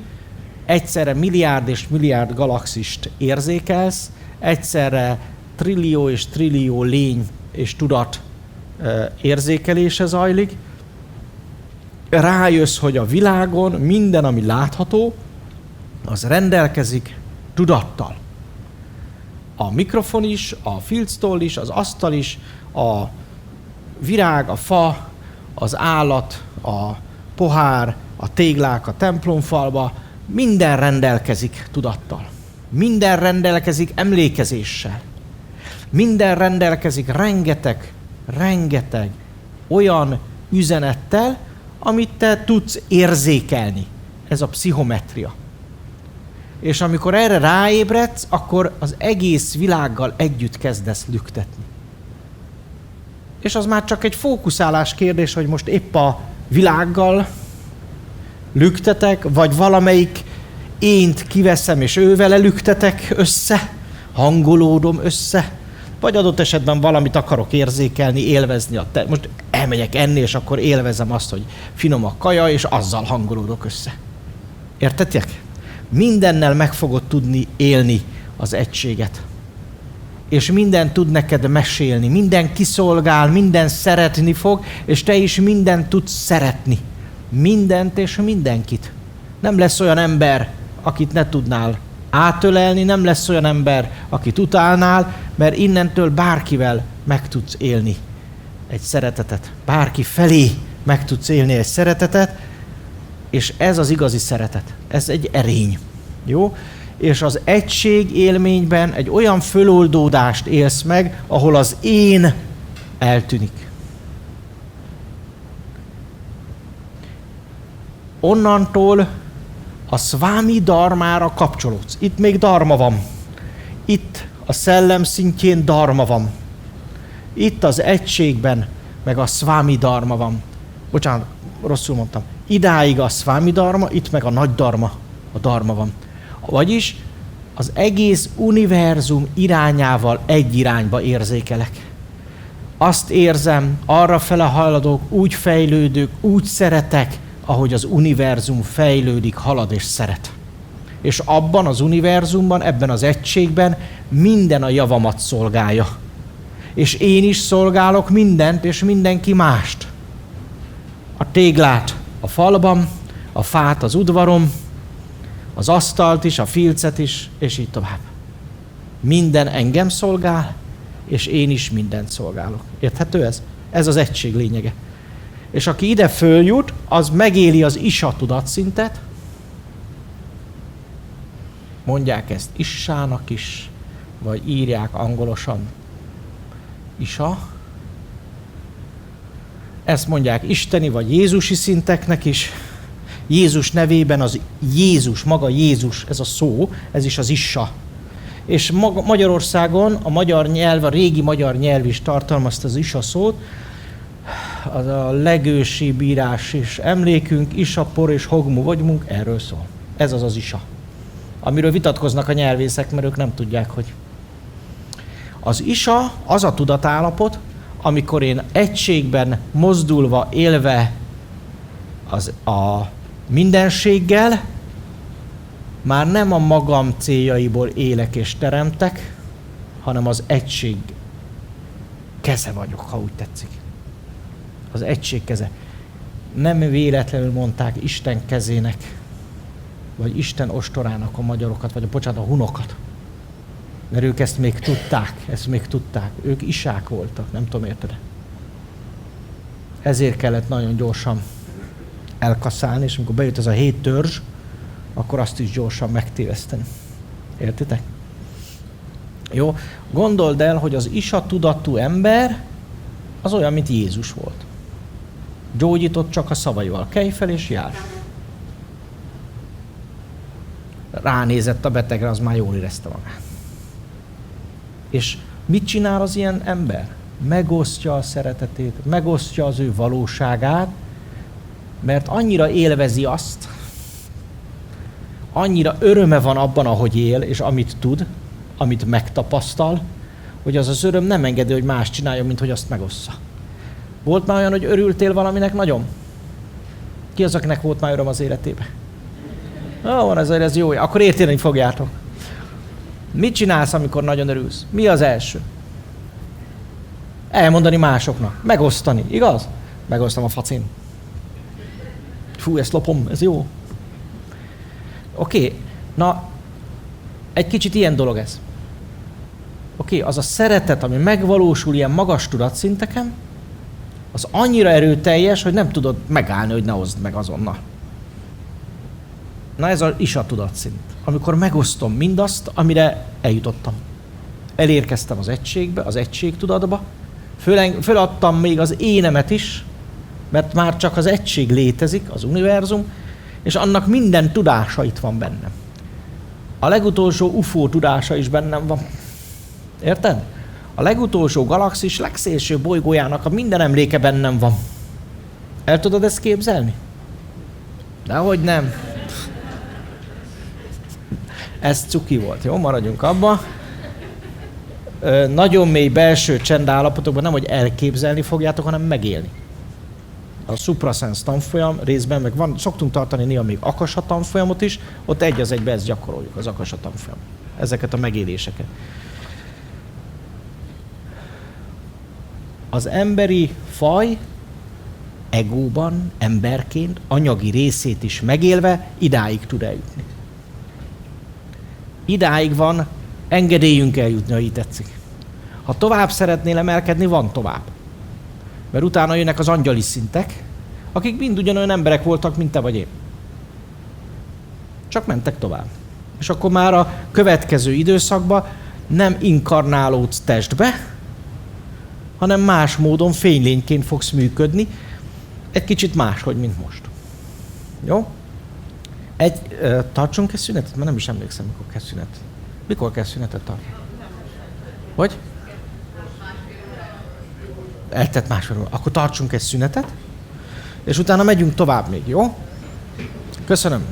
Egyszerre milliárd és milliárd galaxist érzékelsz, egyszerre trillió és trillió lény és tudat érzékelése zajlik. Rájössz, hogy a világon minden, ami látható, az rendelkezik tudattal. A mikrofon is, a filctoll is, az asztal is, a virág, a fa, az állat, a pohár, a téglák a templomfalba, minden rendelkezik tudattal. Minden rendelkezik emlékezéssel. Minden rendelkezik rengeteg olyan üzenettel, amit te tudsz érzékelni. Ez a pszichometria. És amikor erre ráébredsz, akkor az egész világgal együtt kezdesz lüktetni. És az már csak egy fókuszálás kérdés, hogy most épp a világgal lüktetek, vagy valamelyik ént kiveszem, és ővele lüktetek össze, hangolódom össze, vagy adott esetben valamit akarok érzékelni, élvezni. Most elmegyek enni, és akkor élvezem azt, hogy finom a kaja, és azzal hangolódok össze. Értetek? Mindennel meg fogod tudni élni az egységet. És minden tud neked mesélni, minden kiszolgál, minden szeretni fog, és te is mindent tudsz szeretni. Mindent és mindenkit. Nem lesz olyan ember, akit ne tudnál átölelni, nem lesz olyan ember, akit utálnál, mert innentől bárkivel meg tudsz élni egy szeretetet. Bárki felé meg tudsz élni egy szeretetet, és ez az igazi szeretet. Ez egy erény. Jó? És az egység élményben egy olyan föloldódást élsz meg, ahol az én eltűnik. Onnantól a szvámi dharmára kapcsolódsz. Itt még dharma van. Itt a szellem szintjén dharma van. Itt az egységben meg a szvámi dharma van. Bocsánat, rosszul mondtam. Idáig a szvámi dharma, itt meg a nagy dharma, a dharma van. Vagyis az egész univerzum irányával egy irányba érzékelek. Azt érzem, arrafele hajladok, úgy fejlődök, úgy szeretek, ahogy az univerzum fejlődik, halad és szeret. És abban az univerzumban, ebben az egységben minden a javamat szolgálja. És én is szolgálok mindent, és mindenki mást. A téglát a falban, a fát az udvarom, az asztalt is, a filcet is, és így tovább. Minden engem szolgál, és én is mindent szolgálok. Érthető ez? Ez az egység lényege. És aki ide följut, az megéli az isa tudatszintet. Mondják ezt issának is, vagy írják angolosan isa. Ezt mondják isteni vagy jézusi szinteknek is. Jézus nevében az Jézus, maga Jézus, ez a szó, ez is az issa. És Magyarországon a magyar nyelv, a régi magyar nyelv is tartalmazta az issa szót. Az a legősibb írás és emlékünk, isapor és hogmu vagyunk, erről szól. Ez az az isa. Amiről vitatkoznak a nyelvészek, mert ők nem tudják, hogy. Az isa az a tudatállapot, amikor én egységben mozdulva, élve a mindenséggel, már nem a magam céljaiból élek és teremtek, hanem az egység keze vagyok, ha úgy tetszik. Az egység keze. Nem véletlenül mondták Isten kezének, vagy Isten ostorának a magyarokat, vagy a hunokat. Mert ők ezt még tudták, Ők isák voltak, nem tudom, érted? Ezért kellett nagyon gyorsan elkaszálni, és amikor bejött ez a 7 törzs, akkor azt is gyorsan megtéveszteni. Értitek? Jó? Gondold el, hogy az isa tudatú ember az olyan, mint Jézus volt. Gyógyított csak a szavaival. Kelj fel és járj. Ránézett a betegre, az már jól érezte magát. És mit csinál az ilyen ember? Megosztja a szeretetét, megosztja az ő valóságát, mert annyira élvezi azt, annyira öröme van abban, ahogy él, és amit tud, amit megtapasztal, hogy az az öröm nem engedi, hogy más csináljon, mint hogy azt megossza. Volt már olyan, hogy örültél valaminek nagyon? Ki az, akinek volt már öröm az életében? Van ez jó, akkor érteni fogjátok. Mit csinálsz, amikor nagyon örülsz? Mi az első? Elmondani másoknak, megosztani, igaz? Megosztom a facin. Fú, ezt lopom, ez jó. Oké, na, egy kicsit ilyen dolog ez. Oké, az a szeretet, ami megvalósul ilyen magas tudatszinteken, az annyira erőteljes, hogy nem tudod megállni, hogy ne oszd meg azonnal. Na ez az isa tudatszint. Amikor megosztom mindazt, amire eljutottam. Elérkeztem az egységbe, az egységtudatba, föladtam még az énemet is, mert már csak az egység létezik, az univerzum, és annak minden tudása itt van bennem. A legutolsó UFO tudása is bennem van. Érted? A legutolsó galaxis legszélső bolygójának a minden emléke bennem van. El tudod ezt képzelni? Dehogy nem. Ez cuki volt, jó? Maradjunk abba. Nagyon mély belső csend állapotokban nem, hogy elképzelni fogjátok, hanem megélni. A suprasense tanfolyam részben, meg van, szoktunk tartani néha még akasa tanfolyamot is, ott egy az egybe ezt gyakoroljuk, az akasa tanfolyam. Ezeket a megéléseket. Az emberi faj egóban, emberként, anyagi részét is megélve idáig tud eljutni. Idáig van, engedélyünk eljutni, ha így tetszik. Ha tovább szeretnél emelkedni, van tovább. Mert utána jönnek az angyali szintek, akik mind ugyanolyan emberek voltak, mint te vagy én. Csak mentek tovább. És akkor már a következő időszakban nem inkarnálódsz testbe, hanem más módon fénylényként fogsz működni, egy kicsit máshogy, mint most. Jó? Tartsunk egy szünetet? Mert nem is emlékszem, mikor kell szünet. Mikor kell szünetet tartani? Hogy? Eltett másfél óra. Akkor tartsunk egy szünetet, és utána megyünk tovább még, jó? Köszönöm.